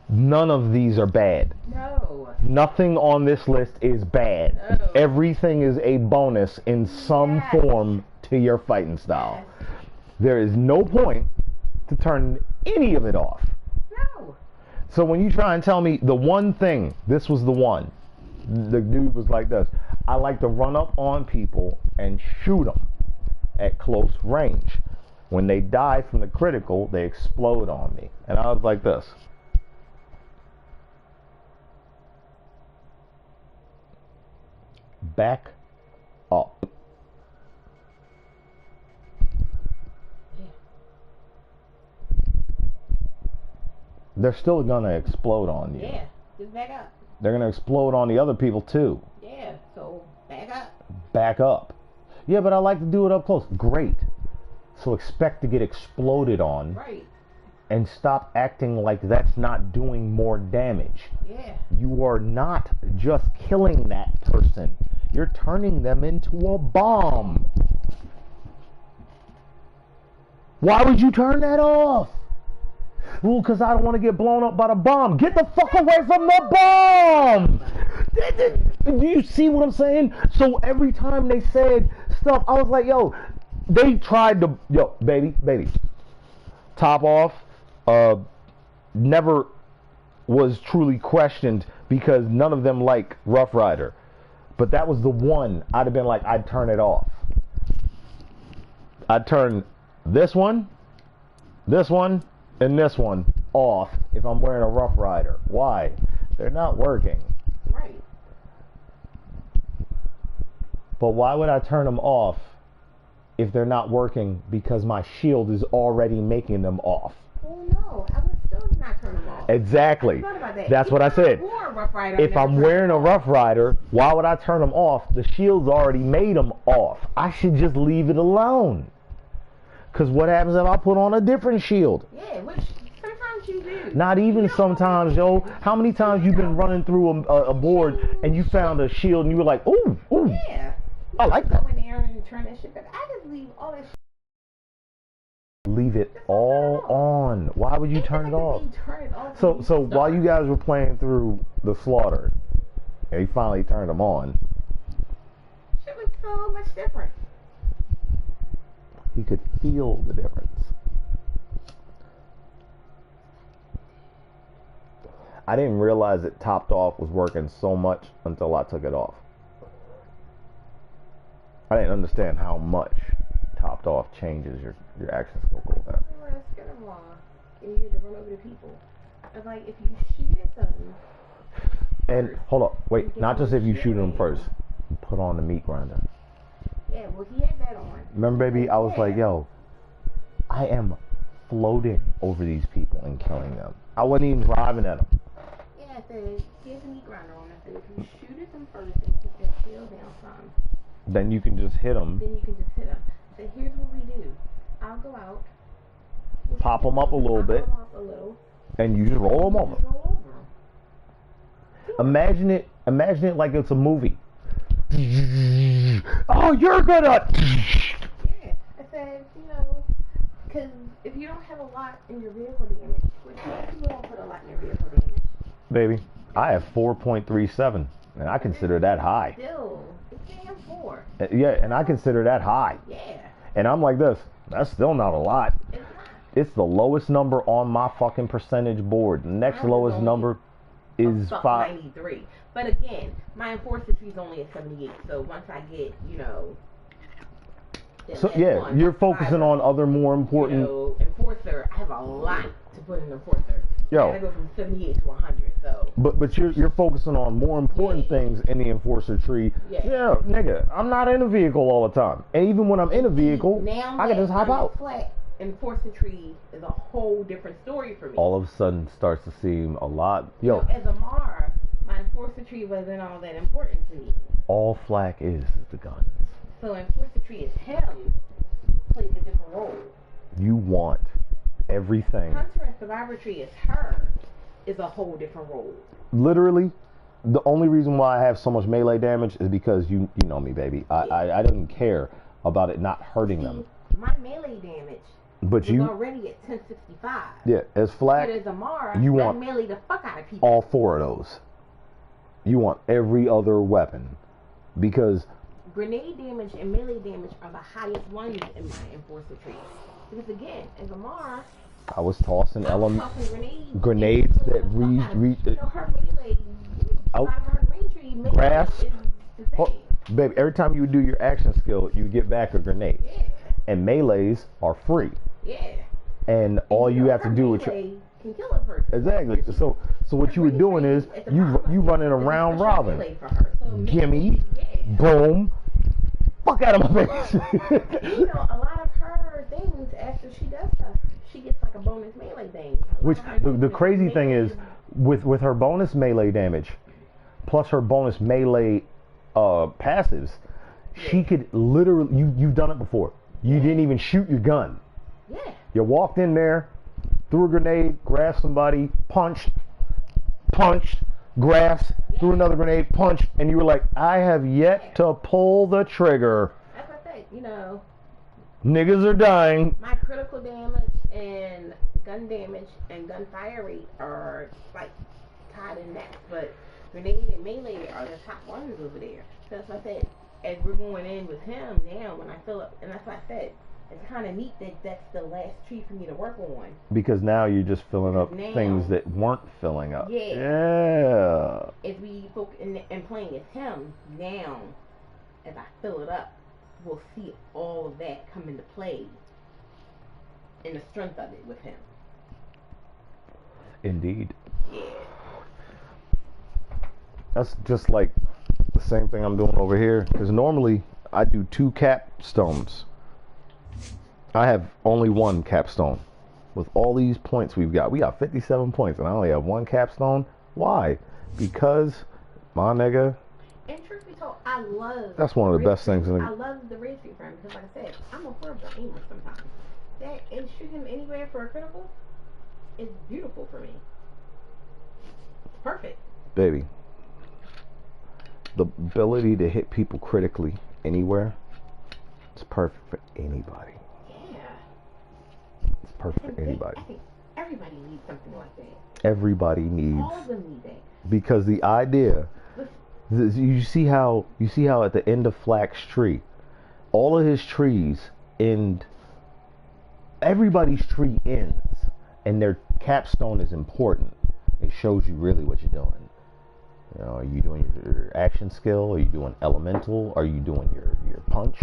S1: None of these are bad.
S2: No.
S1: Nothing on this list is bad.
S2: No.
S1: Everything is a bonus in some form to your fighting style.
S2: Yes.
S1: There is no point to turn any of it off.
S2: No.
S1: So when you try and tell me the one thing, this was the one. The dude was like this. I like to run up on people and shoot them at close range. When they die from the critical, they explode on me. And I was like this. Back up.
S2: Yeah.
S1: They're still gonna explode on you.
S2: Yeah, just back up.
S1: They're gonna explode on the other people too.
S2: Yeah, so back up.
S1: Back up. Yeah, but I like to do it up close. Great. So expect to get exploded on.
S2: Right.
S1: And stop acting like that's not doing more damage.
S2: Yeah.
S1: You are not just killing that person. You're turning them into a bomb. Why would you turn that off? Well, because I don't want to get blown up by the bomb. Get the fuck away from the bomb! Do you see what I'm saying? So every time they said stuff, I was like, yo, they tried to, yo, baby, top off, never was truly questioned because none of them like Rough Rider. But that was the one I'd have been like, I'd turn it off. I'd turn this one, and this one off if I'm wearing a Rough Rider. Why? They're not working.
S2: Right.
S1: But why would I turn them off if they're not working because my shield is already making them off?
S2: Well, no, I would still not turn them off.
S1: Exactly.
S2: I thought about that.
S1: That's what I said. If I'm wearing a Rough Rider, why would I turn them off? The shield's already made them off. I should just leave it alone. Because what happens if I put on a different shield?
S2: Yeah, which sometimes you do.
S1: Not even sometimes, yo. How many times you been running through a board and you found a shield and you were like, ooh.
S2: Yeah.
S1: I like that.
S2: Go in there and turn that shit back. I just leave all that shit.
S1: Leave it all on. Why would you turn it off? So while you guys were playing through the slaughter, And he finally turned them on.
S2: Shit was so much different.
S1: He could feel the difference. I didn't realize that topped off was working so much until I took it off. I didn't understand how much topped off changes your action skill cooldown.
S2: Let's get them long. And you get to run over the people. It's like if you shoot at them.
S1: And hold up, wait, not just if you shoot them first. Put on the meat grinder.
S2: Yeah, well, he had that on.
S1: Remember, baby, I was like, yo, I am floating over these people and killing them. I wasn't even driving at them.
S2: Yeah, I said, get the meat grinder on. I said, if you shoot at them first and keep that shield down some,
S1: then you can just hit them.
S2: Then you can just hit them. I said, here's what we do. I'll go out.
S1: Pop them up a little bit. And you just roll them over. Imagine it like it's a movie. Oh, you're gonna.
S2: Yeah, I said, you know, because if you don't have a lot in your vehicle damage, which people don't put a lot in your vehicle damage.
S1: Baby, I have 4.37, and I consider that high.
S2: Still, it's damn 4.
S1: Yeah, and I consider that high.
S2: Yeah.
S1: And I'm like this. That's still not a lot.
S2: It's not.
S1: It's the lowest number on my fucking percentage board. The next lowest number is
S2: 93. But again, my enforcer tree is only at 78. So once I get, you know.
S1: So yeah, you're focusing on other more important.
S2: You know, enforcer. I have a lot to put in enforcer.
S1: Yo.
S2: I gotta go from 78 to 100. So.
S1: But you're focusing on more important things in the enforcer tree. Yeah, nigga, I'm not in a vehicle all the time, and even when I'm in a vehicle, I can just hop out.
S2: Flat, enforcer tree is a whole different story for me.
S1: All of a sudden, starts to seem a lot. Yo,
S2: so as a Mar, my enforcer tree wasn't all that important to me.
S1: All Flack is the guns.
S2: So enforcer tree is him plays a different role.
S1: You want everything.
S2: Hunter and survivor tree is her. Is a whole different role.
S1: Literally, the only reason why I have so much melee damage is because you know me, baby. I didn't care about it not hurting them.
S2: My melee damage
S1: but
S2: is already at 1065.
S1: Yeah, as Flack,
S2: but as Amara,
S1: you want
S2: melee the fuck out of people.
S1: All 4 of those. You want every other weapon because
S2: grenade damage and melee damage are the highest ones in my enforcer tree. Because again, as Amara,
S1: I was tossing grenades that
S2: her melee, her tree,
S1: grass. Baby, every time you do your action skill, you get back a grenade.
S2: Yeah.
S1: And melees are free.
S2: Yeah.
S1: And all you have to do with your
S2: can kill a person.
S1: Exactly. So what you were doing is you running around robin. Gimme, boom, fuck out of my face.
S2: You know, a lot of her things after she does stuff, she gets like a bonus melee thing.
S1: Which the crazy thing is, with her bonus melee damage, plus her bonus melee passives, she could literally, you've done it before. You didn't even shoot your gun.
S2: Yeah.
S1: You walked in there, threw a grenade, grabbed somebody, punched, grass, threw another grenade, punched, and you were like, I have yet to pull the trigger.
S2: That's what I think, you know.
S1: Niggas are dying.
S2: My critical damage and gun damage and gunfire rate are like tied in that, but grenade and melee are the top ones over there. So that's what I said. As we're going in with him now, when I fill up, and that's what I said. It's kind of neat that that's the last tree for me to work on. Because
S1: now you're just filling up things that weren't filling up. Yeah.
S2: As we focus and playing as him now, as I fill it up, we'll see all of that come into play and the strength of it with him.
S1: Indeed.
S2: Yeah.
S1: That's just like the same thing I'm doing over here. Because normally I do 2 capstones. I have only 1 capstone. With all these points we got 57 points, and I only have 1 capstone. Why? Because, my nigga.
S2: And truth be told, I love.
S1: That's one of the best things.
S2: I love the red street frame because, like I said, I'm a horrible aimer sometimes. That and shoot him anywhere for a critical is beautiful for me. It's perfect.
S1: Baby, the ability to hit people critically anywhere, it's perfect for anybody. It's perfect for anybody.
S2: I think everybody needs something like that.
S1: Everybody needs.
S2: All of them need that.
S1: Because the idea You see how at the end of Flack's tree, all of his trees end. Everybody's tree ends, and their capstone is important. It shows you really what you're doing. You know, are you doing your action skill? Are you doing elemental? Are you doing your punch?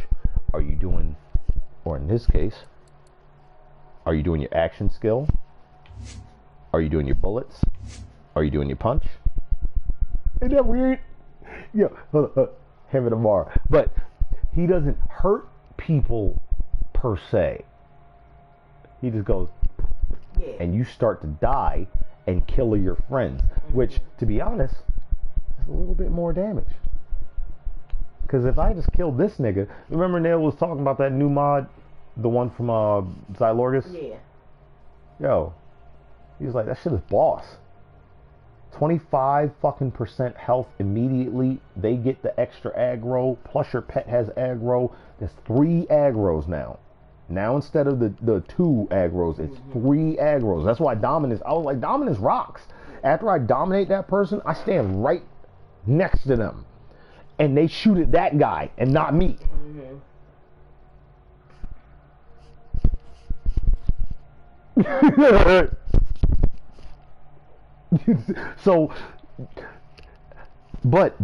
S1: Are you doing, or in this case, are you doing your action skill? Are you doing your bullets? Are you doing your punch? Isn't that weird? Yeah, him and Amar. But he doesn't hurt people per se. He just goes,
S2: Yeah.
S1: and you start to die and kill your friends. Which, to be honest, is a little bit more damage. Because if I just killed this nigga, remember Nail was talking about that new mod, the one from Xylorgus?
S2: Yeah.
S1: Yo, he was like, that shit is boss. 25 fucking % health immediately. They get the extra aggro. Plus your pet has aggro. There's 3 aggros now. Now instead of the 2 aggros, it's 3 aggros. That's why dominance. I was like, dominance rocks. After I dominate that person, I stand right next to them, and they shoot at that guy and not me. So, but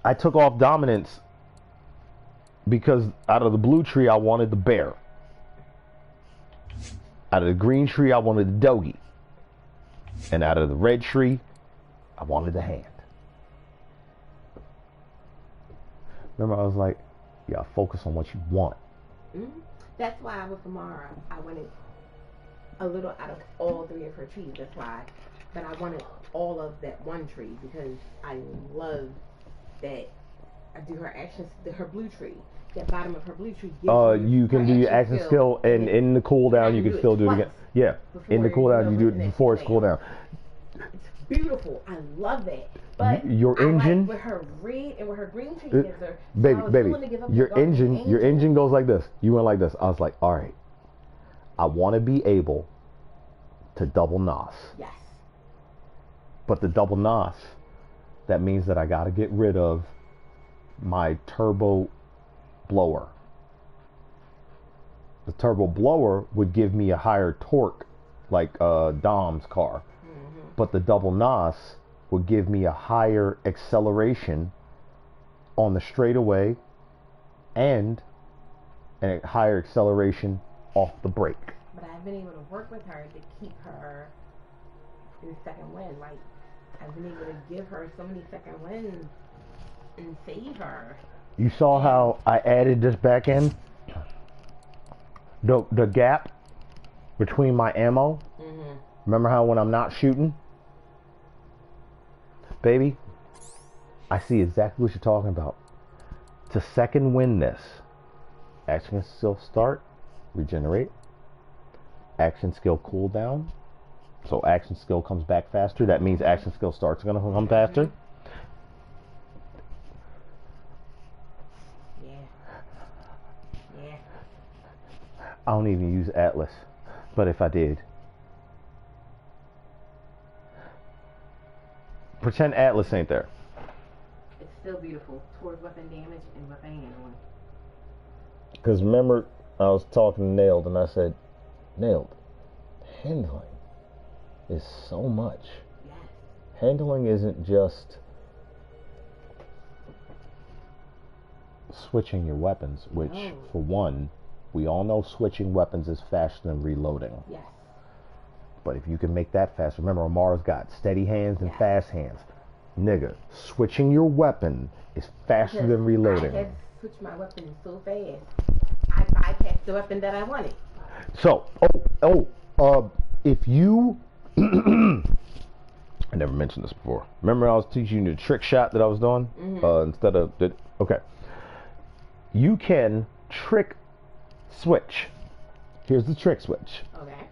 S1: I took off dominance because out of the blue tree I wanted the bear. Out of the green tree I wanted the doggy. And out of the red tree I wanted the hand. Remember, I was like, you gotta focus on what you want.
S2: That's why with Amara, I wanted a little out of all 3 of her trees. That's why. But I wanted all of that one tree because I love that. I do her actions, her blue tree. That bottom of her blue tree.
S1: You can do your action skill, and in the cooldown you can still do it again. Yeah, in the cooldown you do it before it's cooldown.
S2: It's beautiful. I love that. But
S1: your engine,
S2: with her red and with her green tree together,
S1: baby, your engine goes like this. You went like this. I was like, all right, I want to be able to double NOS.
S2: Yes.
S1: But the double NOS, that means that I got to get rid of my turbo blower. The turbo blower would give me a higher torque, like Dom's car. But the double NOS would give me a higher acceleration on the straightaway and a higher acceleration off the brake.
S2: But I've been able to work with her to keep her in second wind. Like, I've been able to give her so many second wins and save her.
S1: You saw how I added this back in? The gap between my ammo. Remember how when I'm not shooting? Baby, I see exactly what you're talking about. To second win this, action skill start, regenerate. Action skill cooldown. So action skill comes back faster. That means action skill starts going to come faster.
S2: Yeah.
S1: I don't even use Atlas, but if I did, pretend Atlas ain't there.
S2: It's still beautiful towards weapon damage and weapon handling.
S1: Because remember, I was talking to Nailed and I said, Nailed, handling is so much.
S2: Yes.
S1: Handling isn't just switching your weapons, which for one, we all know switching weapons is faster than reloading.
S2: Yes.
S1: But if you can make that fast, remember Amar's got steady hands and fast hands. Nigga, switching your weapon is faster than reloading.
S2: I had to switch my weapon so fast. I bypassed the weapon that I wanted.
S1: So, if you I never mentioned this before. Remember I was teaching you the trick shot that I was doing? Instead of okay. You can trick switch. Here's the trick switch.
S2: Okay.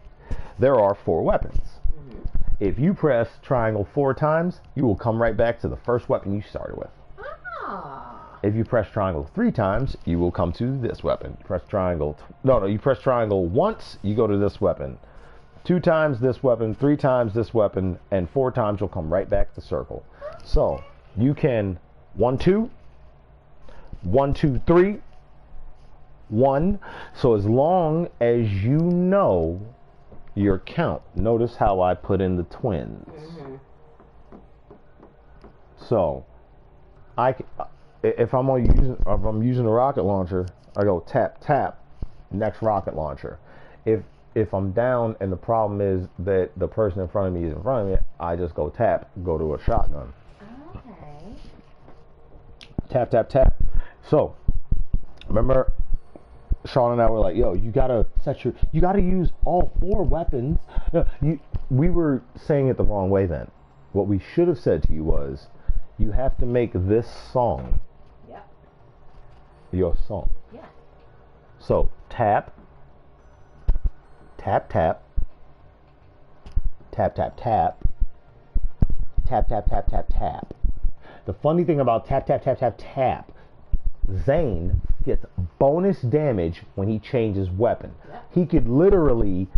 S1: There are 4 weapons. If you press triangle 4 times, you will come right back to the first weapon you started with. If you press triangle 3 times, you will come to this weapon. Press triangle, you press triangle once, you go to this weapon. 2 times this weapon, 3 times this weapon, and 4 times you'll come right back to circle. So, You can 1, 2, 1, 2, 3, 1. So as long as you know your count, notice how I put in the twins. So if I'm using a rocket launcher, I go tap tap, next rocket launcher. If I'm down and the problem is that the person in front of me is in front of me, I just go tap, go to a shotgun.
S2: Okay.
S1: Tap tap tap. So remember, Sean and I were like, yo, you gotta use all 4 weapons. We were saying it the wrong way then. What we should have said to you was, you have to make this song your song.
S2: Yeah.
S1: So tap, tap, tap, tap, tap, tap, tap, tap, tap, tap, tap. The funny thing about tap, tap, tap, tap, tap, Zane gets bonus damage when he changes weapon.
S2: Yeah.
S1: He could literally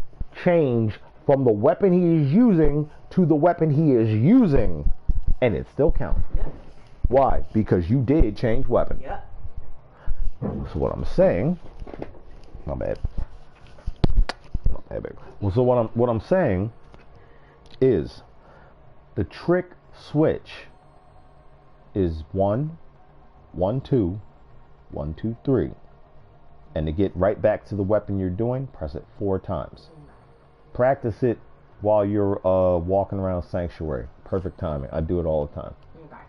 S1: change from the weapon he is using to the weapon he is using, and it still counts.
S2: Yeah.
S1: Why? Because you did change weapon.
S2: Yeah.
S1: So what I'm saying, my bad. Well, so what I'm saying is, the trick switch is 1, 1, 2, 1, 2, 3, and to get right back to the weapon you're doing, press it 4 times. Practice it while you're walking around sanctuary. Perfect timing. I do it all the time.
S2: Okay.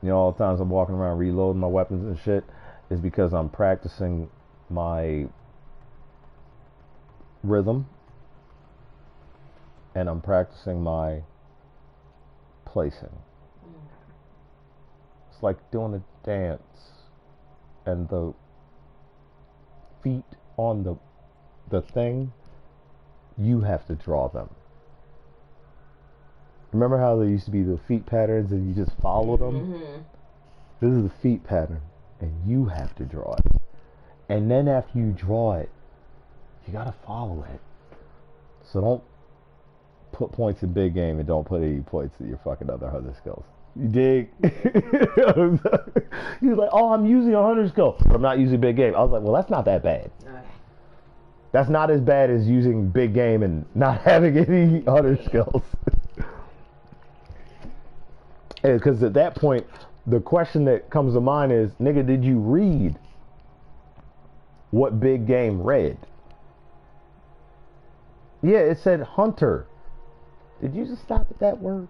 S1: You know, all the times I'm walking around reloading my weapons and shit is because I'm practicing my rhythm and I'm practicing my placing. It's like doing a dance and the feet on the thing, you have to draw them. Remember how there used to be the feet patterns and you just follow them? This is the feet pattern and you have to draw it. And then after you draw it, you gotta follow it. So don't put points in big game and don't put any points in your fucking other skills. You dig? He was like, oh, I'm using a hunter skill, but I'm not using big game. I was like, well, that's not that bad.
S2: Okay.
S1: That's not as bad as using big game and not having any hunter skills. Because at that point, the question that comes to mind is, nigga, did you read what big game read? Yeah, it said hunter. Did you just stop at that word?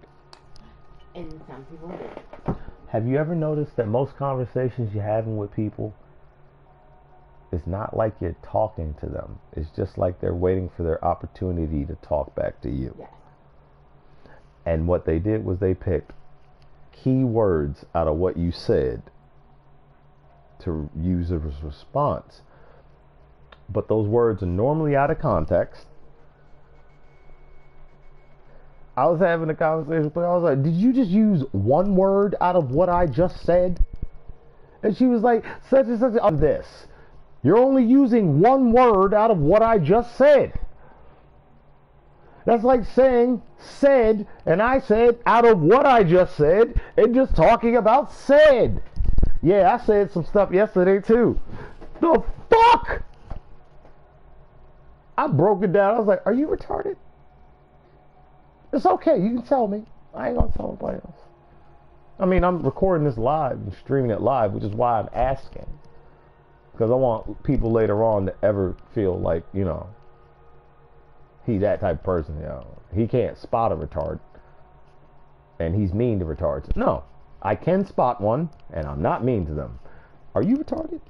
S2: And some people do.
S1: Have you ever noticed that most conversations you're having with people, it's not like you're talking to them. It's just like they're waiting for their opportunity to talk back to you.
S2: Yes.
S1: And what they did was they picked key words out of what you said to use as a response. But those words are normally out of context. I was having a conversation with her. I was like, did you just use one word out of what I just said? And she was like, such and such of this. You're only using one word out of what I just said. That's like saying said and I said out of what I just said and just talking about said. Yeah, I said some stuff yesterday too. The fuck? I broke it down. I was like, are you retarded? It's okay. You can tell me. I ain't gonna tell nobody else. I mean, I'm recording this live and streaming it live, which is why I'm asking. Because I want people later on to ever feel like, you know, he's that type of person, you know. He can't spot a retard. And he's mean to retards. No. I can spot one, and I'm not mean to them. Are you retarded?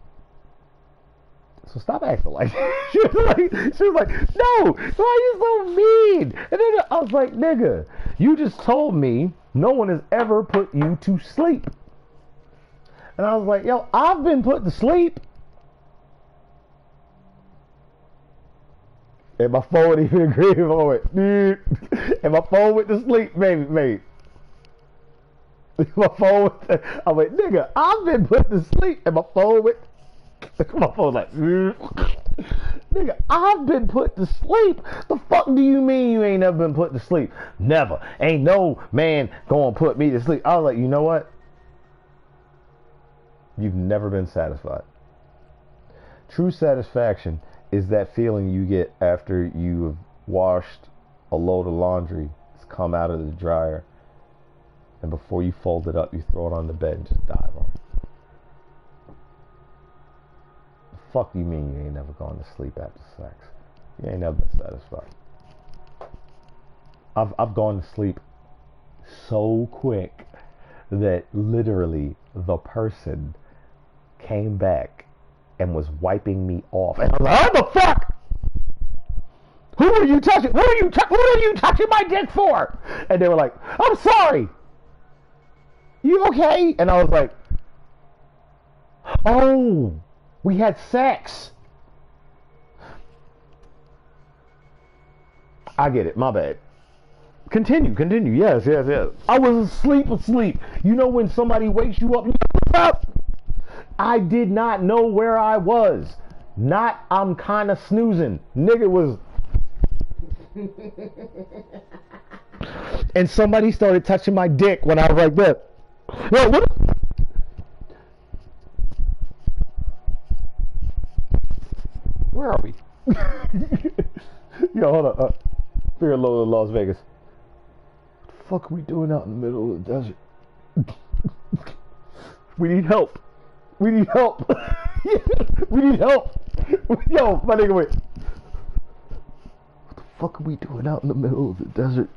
S1: So stop acting like that. She was like, no, why are you so mean? And then I was like, nigga, you just told me no one has ever put you to sleep. And I was like, yo, I've been put to sleep. And my phone even agreed with it. And my phone went to sleep, baby. My phone went I went, nigga, I've been put to sleep. And my phone went. My phone was like, Nigga, I've been put to sleep. The fuck do you mean you ain't never been put to sleep? Never. Ain't no man gonna put me to sleep. I was like, you know what? You've never been satisfied. True satisfaction is that feeling you get after you have washed a load of laundry. It's come out of the dryer. And before you fold it up, you throw it on the bed and just dive on it. The fuck you mean you ain't never gone to sleep after sex? You ain't never been satisfied. I've gone to sleep so quick that literally the person came back and was wiping me off. And I was like, what the fuck? Who are you touching? What are you touching my dick for? And they were like, I'm sorry. You okay? And I was like, oh, we had sex. I get it. My bad. Continue. Yes. I was asleep. You know when somebody wakes you up, I did not know where I was. Not, I'm kind of snoozing. Nigga was... And somebody started touching my dick when I was like this. Yo, what? Where are we? Yo, hold on. Fear low in Las Vegas. What the fuck are we doing out in the middle of the desert? We need help. We need help. Yo, my nigga, wait. What the fuck are we doing out in the middle of the desert?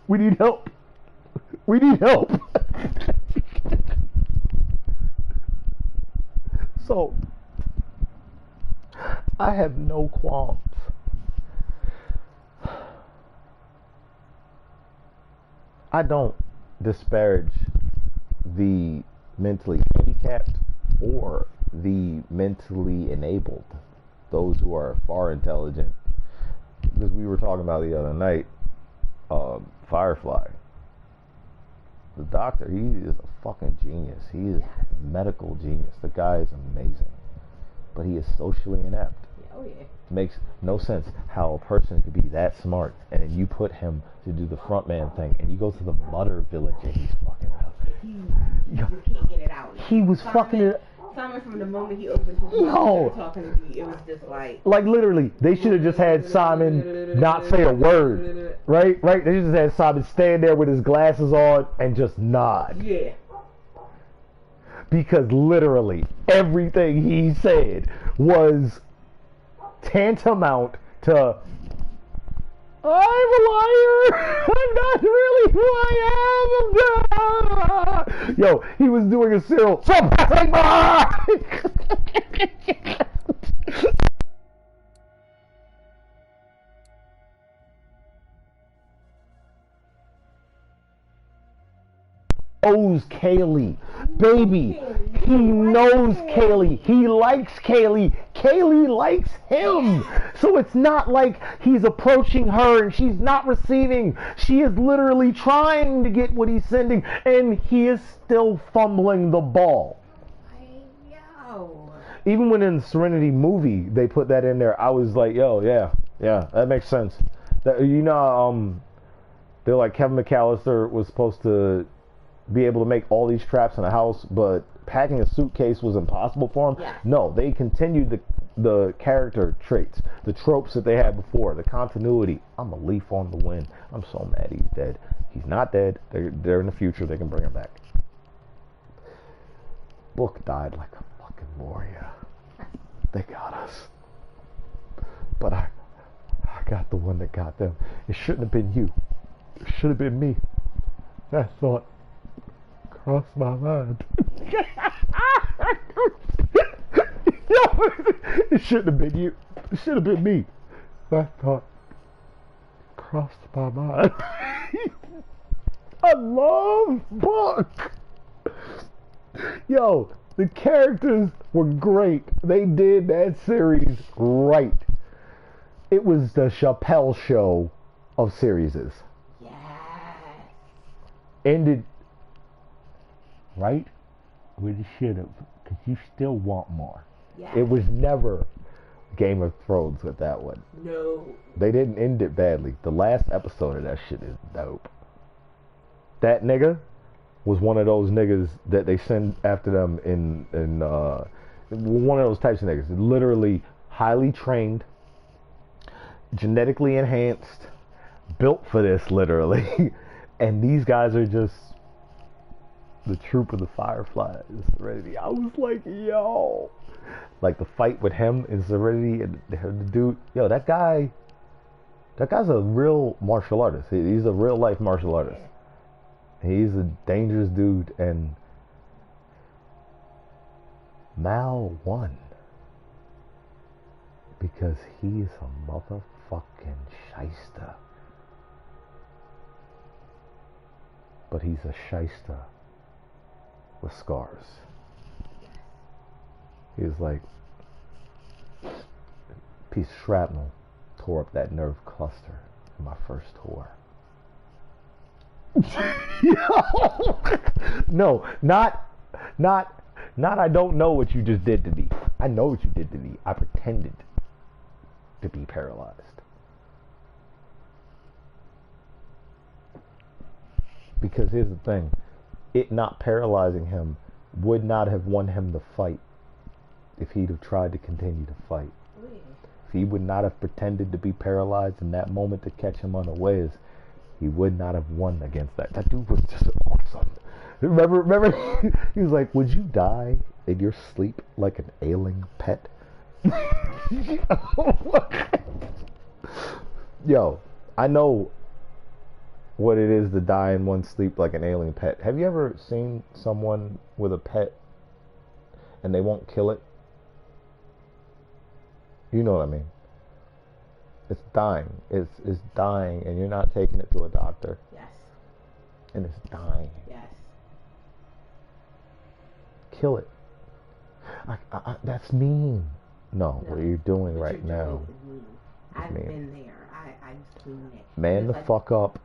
S1: We need help. So, I have no qualms. I don't disparage the mentally handicapped or the mentally enabled, those who are far intelligent. Because we were talking about the other night, Firefly. The doctor, he is a fucking genius. He is a medical genius. The guy is amazing. But he is socially inept.
S2: Oh yeah.
S1: Makes no sense how a person could be that smart and then you put him to do the front man thing and you go to the Mutter village and he's fucking out.
S2: He can't get it out.
S1: He was fucking it.
S2: Simon, from the moment he opened his mouth talking to me, it was just like
S1: literally, they should have just had Simon not say a word, right? They just had Simon stand there with his glasses on and just nod.
S2: Yeah.
S1: Because literally everything he said was tantamount to, I'm a liar. I'm not really who I am. Yo, he was doing a Cyril. Suppressing my knows Kaylee. Baby, he knows Kaylee. He likes Kaylee. Kaylee likes him. So it's not like he's approaching her and she's not receiving. She is literally trying to get what he's sending and he is still fumbling the ball. Even when in the Serenity movie they put that in there, I was like, yo, yeah, that makes sense. That, they're like Kevin McAllister was supposed to be able to make all these traps in a house, but packing a suitcase was impossible for him. Yeah. No, they continued the character traits, the tropes that they had before, the continuity. I'm a leaf on the wind. I'm so mad he's dead. He's not dead. They're in the future. They can bring him back. Book died like a fucking warrior. They got us. But I got the one that got them. It shouldn't have been you. It should have been me. That thought crossed my mind. It shouldn't have been you. It should have been me. That thought crossed my mind. I love Book. Yo, the characters were great. They did that series right. It was the Chappelle Show of series.
S2: Yes.
S1: Ended right where it should have, because you still want more. Yes. It was never Game of Thrones with that one.
S2: No.
S1: They didn't end it badly. The last episode of that shit is dope. That nigga was one of those niggas that they send after them in one of those types of niggas. Literally highly trained, genetically enhanced, built for this, literally. And these guys are just the troop of the Fireflies. Serenity. I was like, yo. Like the fight with him in Serenity and the dude. Yo, that guy's a real martial artist. He's a real life martial artist. He's a dangerous dude. And Mal won. Because he's a motherfucking shyster. But he's a shyster with scars. He was like, piece of shrapnel tore up that nerve cluster in my first tour. No, not I don't know what you just did to me. I know what you did to me. I pretended to be paralyzed. Because here's the thing, it not paralyzing him would not have won him the fight if he'd have tried to continue to fight. If he would not have pretended to be paralyzed in that moment to catch him unawares, he would not have won against that. That dude was just awesome. Remember, he was like, would you die in your sleep like an ailing pet? Yo, I know what it is to die in one's sleep like an ailing pet. Have you ever seen someone with a pet and they won't kill it? You know what I mean. It's dying. It's dying, and you're not taking it to a doctor.
S2: Yes.
S1: And it's dying.
S2: Yes.
S1: Kill it. That's mean. No, what you're doing
S2: what
S1: right
S2: you're
S1: now.
S2: doing is mean. I've
S1: mean.
S2: been there. I've seen it.
S1: Man the
S2: like
S1: fuck up.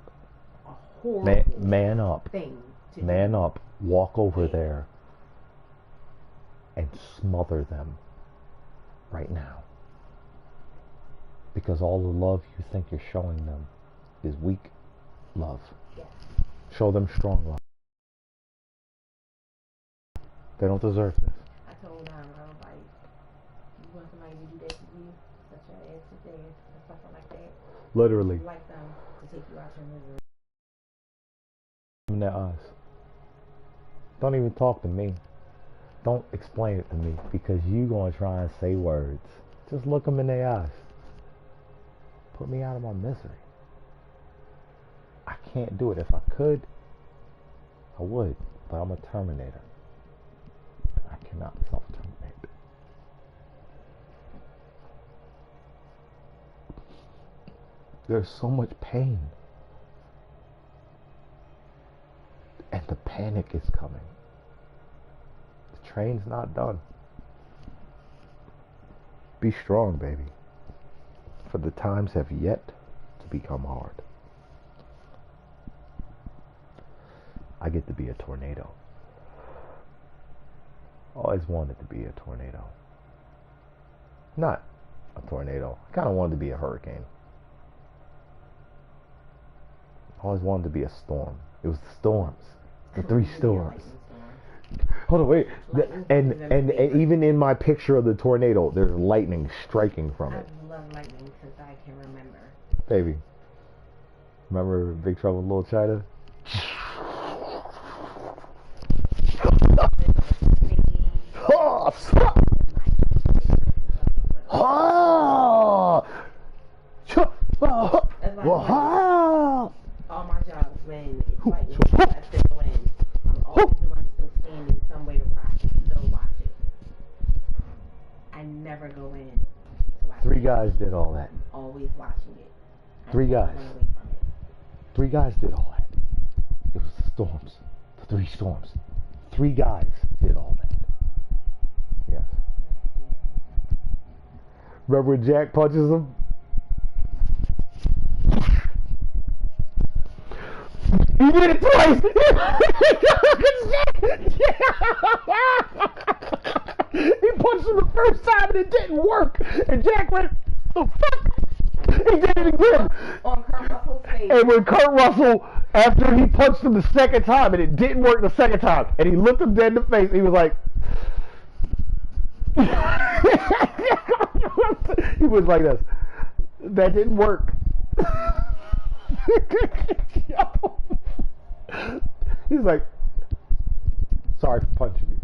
S2: A horrible
S1: Man up.
S2: thing to
S1: Man
S2: do.
S1: up. Walk over there and smother them right now. Because all the love you think you're showing them is weak love.
S2: Yes.
S1: Show them strong love. They don't deserve this.
S2: I told them, I was like, you want somebody to do that to you? Such your ass to death and stuff like that.
S1: Literally.
S2: You like them to take you out your misery.
S1: In their eyes. Don't even talk to me. Don't explain it to me because you gonna try and say words. Just look them in their eyes. Put me out of my misery. I can't do it. If I could, I would. But I'm a terminator. I cannot self-terminate. There's so much pain. And the panic is coming. The train's not done. Be strong, baby. For the times have yet to become hard. I get to be a tornado. Always wanted to be a tornado. Not a tornado. I kind of wanted to be a hurricane. Always wanted to be a storm. It was the storms. The three storms. Hold on, wait. And even in my picture of the tornado, there's lightning striking from it.
S2: I love lightning since I can remember.
S1: Baby. Remember Big Trouble in Little China? Oh, fuck!
S2: All my jobs, when it's lightning, I still in. I'm always the one still standing some way to rock, still watch it. I never go in.
S1: Three guys did all that.
S2: Always watching it.
S1: Three guys. Three guys did all that. It was the storms. The three storms. Three guys did all that. Yes. Remember when Jack punches him? He did it twice! He punched him the first time and it didn't work. And Jack went, the fuck? He did it again.
S2: On Kurt Russell's face.
S1: And when Kurt Russell, after he punched him the second time and it didn't work the second time, and he looked him dead in the face, he was like, he was like this. That didn't work. He's like, sorry for punching you.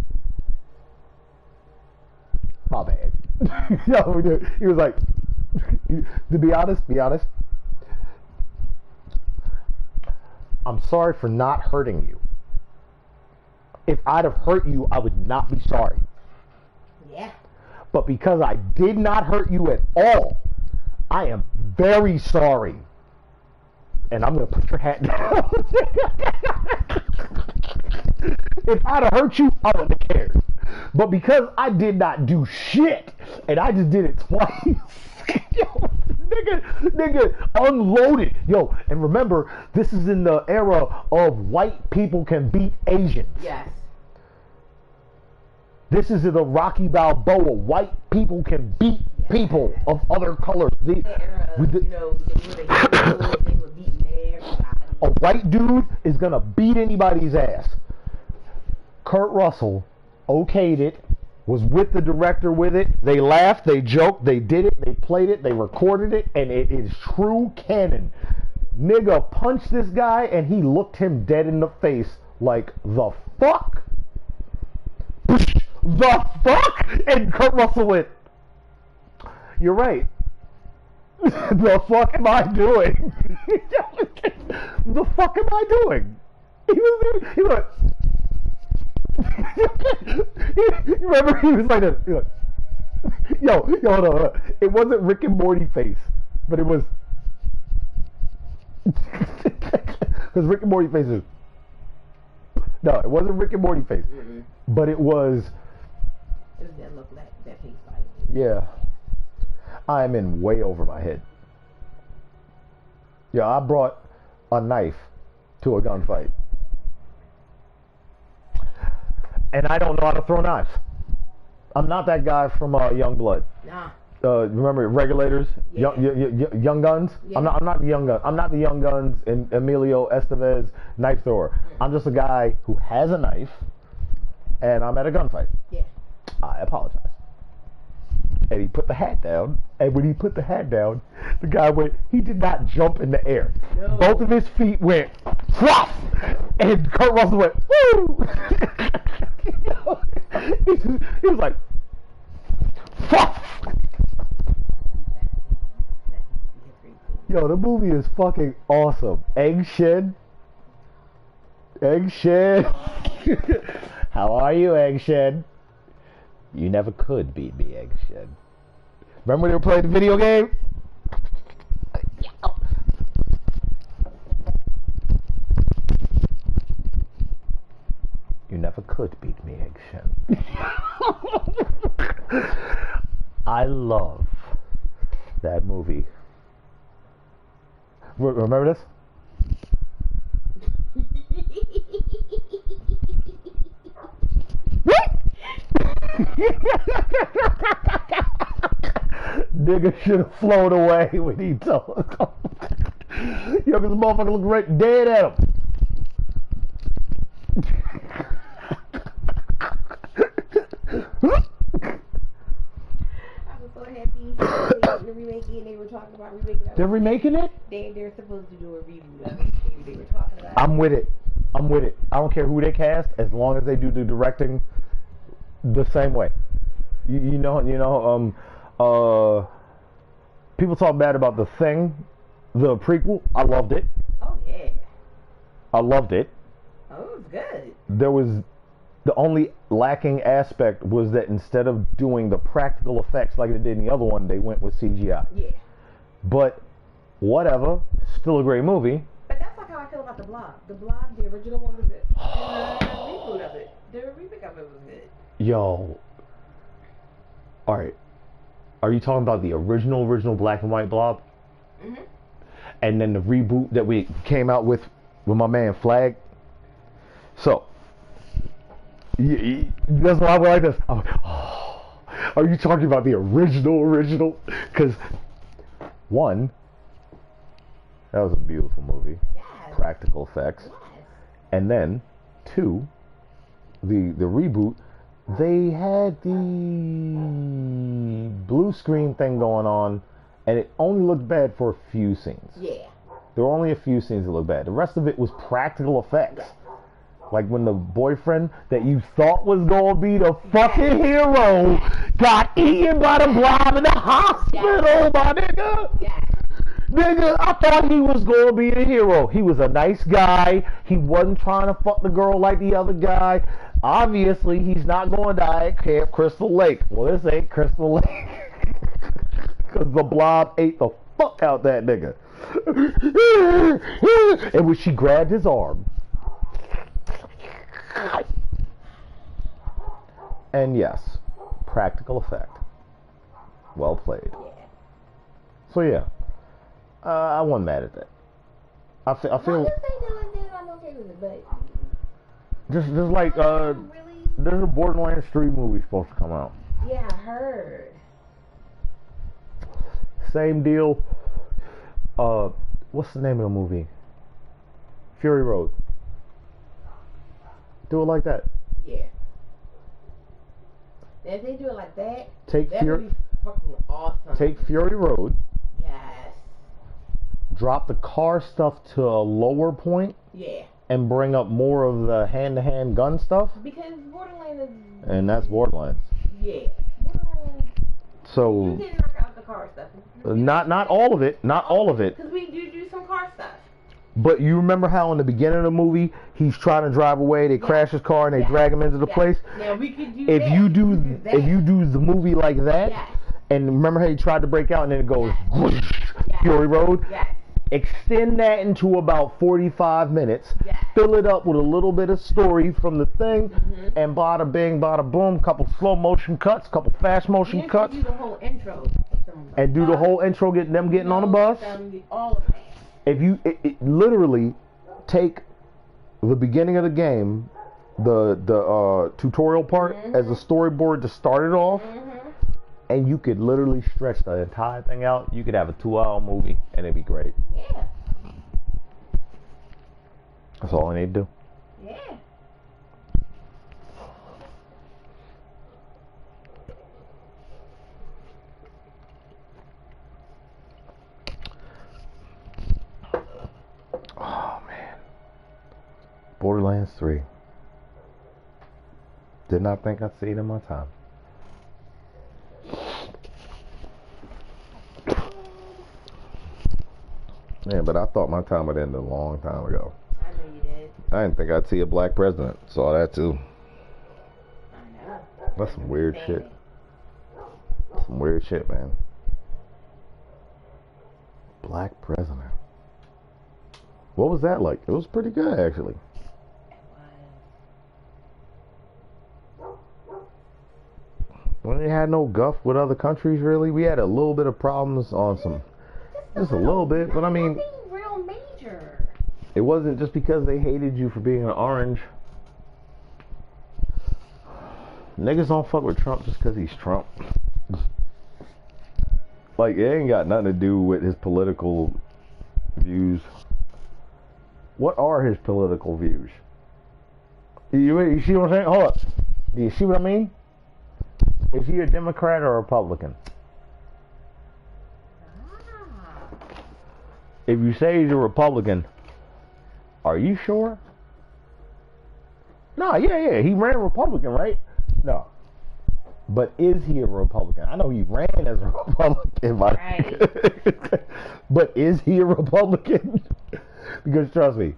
S1: My bad. Yo, he was like, to be honest, I'm sorry for not hurting you. If I'd have hurt you, I would not be sorry.
S2: Yeah.
S1: But because I did not hurt you at all, I am very sorry. And I'm going to put your hat down. If I'd have hurt you, I wouldn't have cared. But because I did not do shit, and I just did it twice, yo, nigga, unloaded. Yo, and remember, this is in the era of white people can beat Asians.
S2: Yes.
S1: This is in the Rocky Balboa. White people can beat people of other colors.
S2: The era, you know, they were beating everybody.
S1: A white dude is gonna beat anybody's ass. Kurt Russell okayed it, was with the director with it. They laughed, they joked, they did it, they played it, they recorded it, and it is true canon. Nigga punched this guy and he looked him dead in the face like, the fuck? The fuck? And Kurt Russell went, you're right. The fuck am I doing? The fuck am I doing? He was remember, he was like, yo, hold on. It wasn't Rick and Morty face, but it was, because Rick and Morty face is, no, it wasn't Rick and Morty face, but it was
S2: that look like that face fight.
S1: Yeah. I'm in way over my head. Yeah, I brought a knife to a gunfight. And I don't know how to throw knives. I'm not that guy from Young Blood.
S2: Nah.
S1: Remember Regulators?
S2: Yeah.
S1: Young Guns?
S2: Yeah.
S1: I'm not the Young Guns. I'm not the Young Guns and Emilio Estevez knife thrower. I'm just a guy who has a knife and I'm at a gunfight.
S2: Yeah.
S1: I apologize. And he put the hat down. And when he put the hat down, the guy went, he did not jump in the air. No. Both of his feet went, flop! And Kurt Russell went, woo! He was like, flop! Yo, the movie is fucking awesome. Egg Shed. How are you, Egg Shed? You never could beat me, Egg Shed. Remember when they were playing the video game? You never could beat me, Egg Shed. I love that movie. Remember this? Nigga should have flown away when he told him. Yo, this motherfucker looked right dead at him.
S2: I was so happy they were remaking it. They were talking about remaking it.
S1: They're remaking it?
S2: They're supposed to do a reboot of it. They were talking about
S1: I'm with it. I don't care who they cast as long as they do the directing the same way. You know, people talk bad about The Thing, the prequel. I loved it.
S2: Oh, yeah.
S1: I loved it.
S2: Oh, it was good.
S1: The only lacking aspect was that instead of doing the practical effects like they did in the other one, they went with CGI.
S2: Yeah.
S1: But, whatever. Still a great movie.
S2: But that's like how I feel about The Blob. The Blob, the original one was good. And the reboot of it, the remake of it was good.
S1: Yo. Alright. Are you talking about the original black and white Blob?
S2: Mm-hmm.
S1: And then the reboot that we came out with my man Flag? So, that's why I like this. Are you talking about the original? Because, one, that was a beautiful movie.
S2: Yes.
S1: Practical effects.
S2: Yes.
S1: And then, two, the reboot, they had the blue screen thing going on, and it only looked bad for a few scenes.
S2: Yeah.
S1: There were only a few scenes that looked bad. The rest of it was practical effects. Like when the boyfriend that you thought was going to be the fucking hero got eaten by the blob in the hospital, my nigga.
S2: Yes.
S1: Nigga, I thought he was going to be the hero. He was a nice guy. He wasn't trying to fuck the girl like the other guy. Obviously, he's not going to die at Camp Crystal Lake. Well, this ain't Crystal Lake. Because the blob ate the fuck out that nigga. And when she grabbed his arm. And yes, practical effect. Well played.
S2: Yeah.
S1: So yeah, I wasn't mad at that. I feel
S2: Well, if they do it, then I'm okay with it, but
S1: just like
S2: really?
S1: there's a Borderlands 3 movie supposed to come out.
S2: Yeah, I heard.
S1: Same deal. What's the name of the movie? Fury Road. Do it like that.
S2: Yeah. And if they do it like that,
S1: Take
S2: that would be fucking awesome.
S1: Take Fury Road.
S2: Yes.
S1: Drop the car stuff to a lower point.
S2: Yeah.
S1: And bring up more of the hand-to-hand gun stuff.
S2: Because Borderlands is...
S1: And that's Borderlands.
S2: Yeah. Borderlands...
S1: So...
S2: You didn't knock out the car stuff.
S1: Not all of it. Not all of it.
S2: Because we do some car stuff.
S1: But you remember how in the beginning of the movie, he's trying to drive away, they crash his car, and they drag him into the place?
S2: Now we could do
S1: if
S2: that.
S1: you do the movie like that, and remember how he tried to break out and then it goes Fury Road? Extend that into about 45 minutes. Fill it up with a little bit of story from the thing, and bada bing, bada boom, couple slow motion cuts, couple fast motion cuts.
S2: Do the whole intro.
S1: And do the whole intro, getting on the bus.
S2: All of that.
S1: If you literally take the beginning of the game, the tutorial part as a storyboard to start it off, and you could literally stretch the entire thing out. You could have a 2-hour movie, and it'd be great.
S2: Yeah.
S1: That's all I need to do.
S2: Yeah.
S1: Oh man, Borderlands 3. Did not think I'd see it in my time. Yeah, but I thought my time would end a long time ago.
S2: I know you did.
S1: I didn't think I'd see a black president. Saw that too.
S2: I know.
S1: That's some weird shit. Some weird shit, man. Black president. What was that like? It was pretty good, actually. When they had no guff with other countries, really, we had a little bit of problems on some, just a little bit. But I mean,
S2: nothing real major.
S1: It wasn't just because they hated you for being an orange. Niggas don't fuck with Trump just because he's Trump. Like, it ain't got nothing to do with his political views. What are his political views? You see what I'm saying? Hold up. Do you see what I mean? Is he a Democrat or a Republican? If you say he's a Republican, are you sure? No, yeah. He ran Republican, right? No. But is he a Republican? I know he ran as a Republican. Right. But is he a Republican? Because trust me,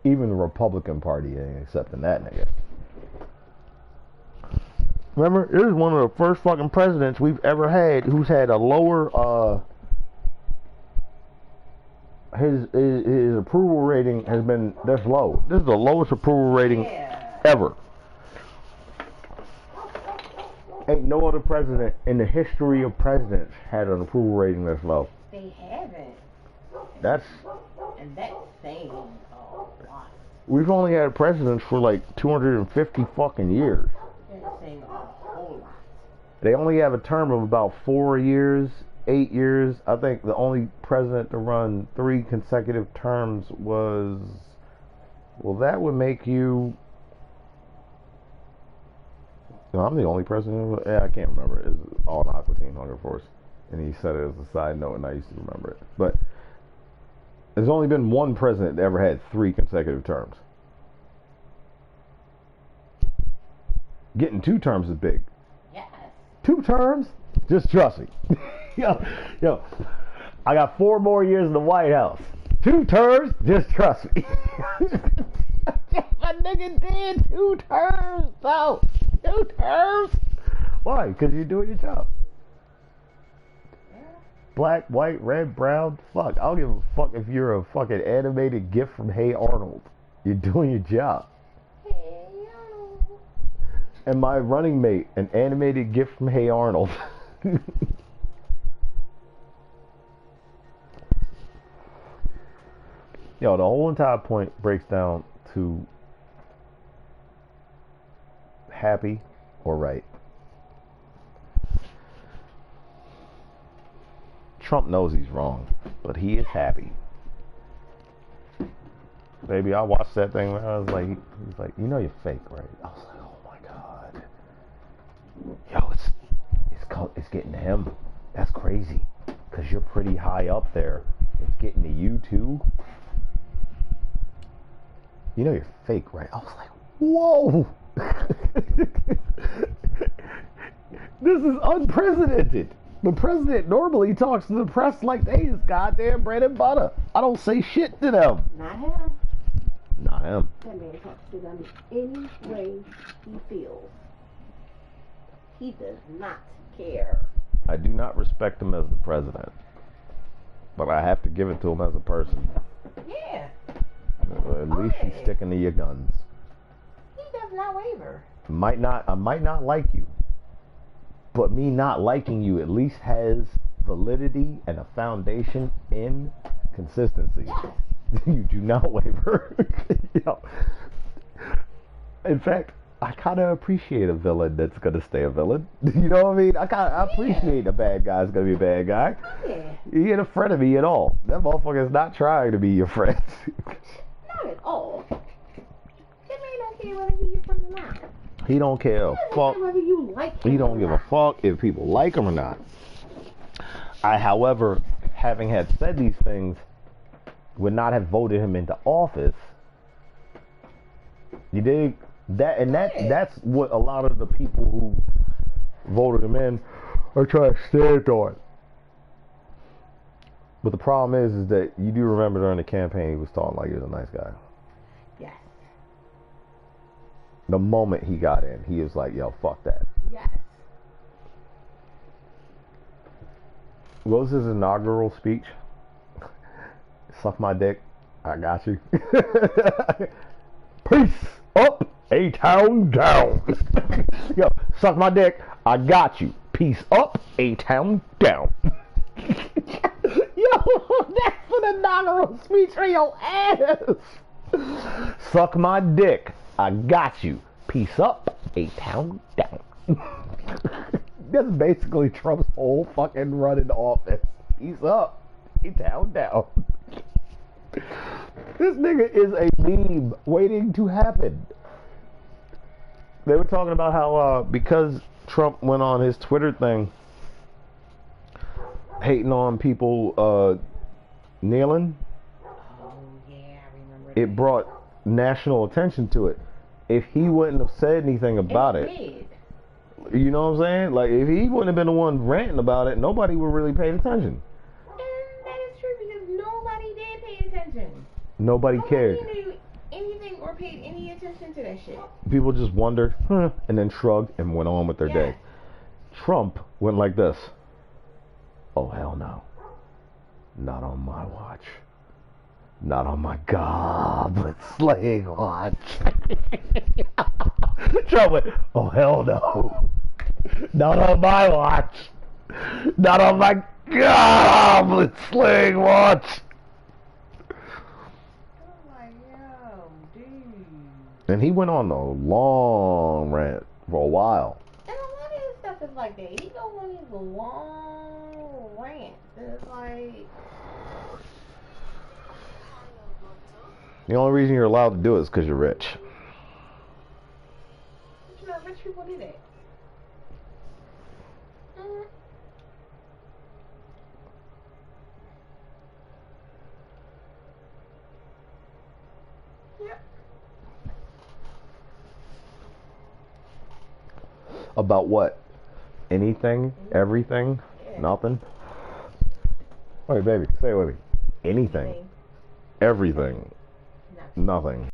S1: even the Republican Party ain't accepting that nigga. Remember, this is one of the first fucking presidents we've ever had who's had a lower, his approval rating has been this low. This is the lowest approval rating ever. Ain't no other president in the history of presidents had an approval rating this low.
S2: They haven't.
S1: That's
S2: saying a lot.
S1: We've only had presidents for like 250 fucking years.
S2: That's saying a whole lot.
S1: They only have a term of about 4 years, 8 years. I think the only president to run 3 consecutive terms was, well, that would make you, no, I'm the only president. Yeah, I can't remember. It's all in Aqua Teen Hunger Force. And he said it as a side note, and I used to remember it. But there's only been one president that ever had 3 consecutive terms. Getting 2 terms is big.
S2: Yes.
S1: 2 terms? Just trust me. yo, I got 4 more years in the White House. 2 terms? Just trust me. My nigga did 2 terms, though. 2 terms? Why? Because you're doing your job. Black, white, red, brown, fuck. I don't give a fuck if you're a fucking animated GIF from Hey Arnold. You're doing your job.
S2: Hey Arnold.
S1: And my running mate, an animated GIF from Hey Arnold. Yo, the whole entire point breaks down to happy or right. Trump knows he's wrong, but he is happy. Baby, I watched that thing. I was like, he's like, you know you're fake, right? I was like, oh my god. Yo, it's getting to him. That's crazy, cause you're pretty high up there. It's getting to you too. You know you're fake, right? I was like, whoa. This is unprecedented. The president normally talks to the press like they is goddamn bread and butter. I don't say shit to them.
S2: Not him.
S1: Not him.
S2: That man talks to them any way he feels. He does not care.
S1: I do not respect him as the president, but I have to give it to him as a person.
S2: Yeah.
S1: At least he's sticking to your guns.
S2: He does not waver.
S1: I might not like you, but me not liking you at least has validity and a foundation in consistency.
S2: Yes.
S1: You do not waver. You know, in fact, I kind of appreciate a villain that's gonna stay a villain. You know what I mean? I appreciate a bad guy's gonna be a bad guy.
S2: Yeah.
S1: He ain't a friend of me at all. That motherfucker's not trying to be your friend.
S2: Not at all. That man don't care whether he's your friend or not.
S1: He don't care a fuck.
S2: Whether you like him
S1: He don't
S2: or
S1: give a
S2: not.
S1: fuck if people like him or not. However, having had said these things, would not have voted him into office. You dig? That's what a lot of the people who voted him in are trying to stand on. But the problem is that you do remember during the campaign he was talking like he was a nice guy.
S2: Yes.
S1: The moment he got in, he was like, yo, fuck that.
S2: Yes.
S1: What was his inaugural speech? Suck my dick, I got you. Peace up, A-town down. Yo, suck my dick, I got you. Peace up, A-town down. Yo, that's an inaugural speech for your ass. Suck my dick, I got you. Peace up, A-town down. That's basically Trump's whole fucking run in office. Peace up, A-town down. This nigga is a meme waiting to happen. They were talking about how because Trump went on his Twitter thing hating on people kneeling,
S2: Oh yeah, I remember.
S1: it brought national attention to it. If he wouldn't have said anything about it, you know what I'm saying? Like if he wouldn't have been the one ranting about it, nobody would really pay attention.
S2: That is true because nobody did pay attention.
S1: Nobody cared.
S2: Nobody knew anything or paid any attention to that shit.
S1: People just wondered, and then shrugged and went on with their day. Trump went like this. Oh, hell no. Not on my watch. Not on my goblet slaying watch. Trump went, oh, hell no. Not on my watch. Not on my goblet slaying watch. And he went on a long rant for a while.
S2: And a lot of his stuff is like like that. He go on these long rants. It's like...
S1: The only reason you're allowed to do it is because you're rich.
S2: But you know, rich people do that. Yep.
S1: About what? Anything? Everything?
S2: Yeah.
S1: Nothing? Wait, baby, say it with me. Anything. Everything.
S2: Nothing.
S1: Nothing.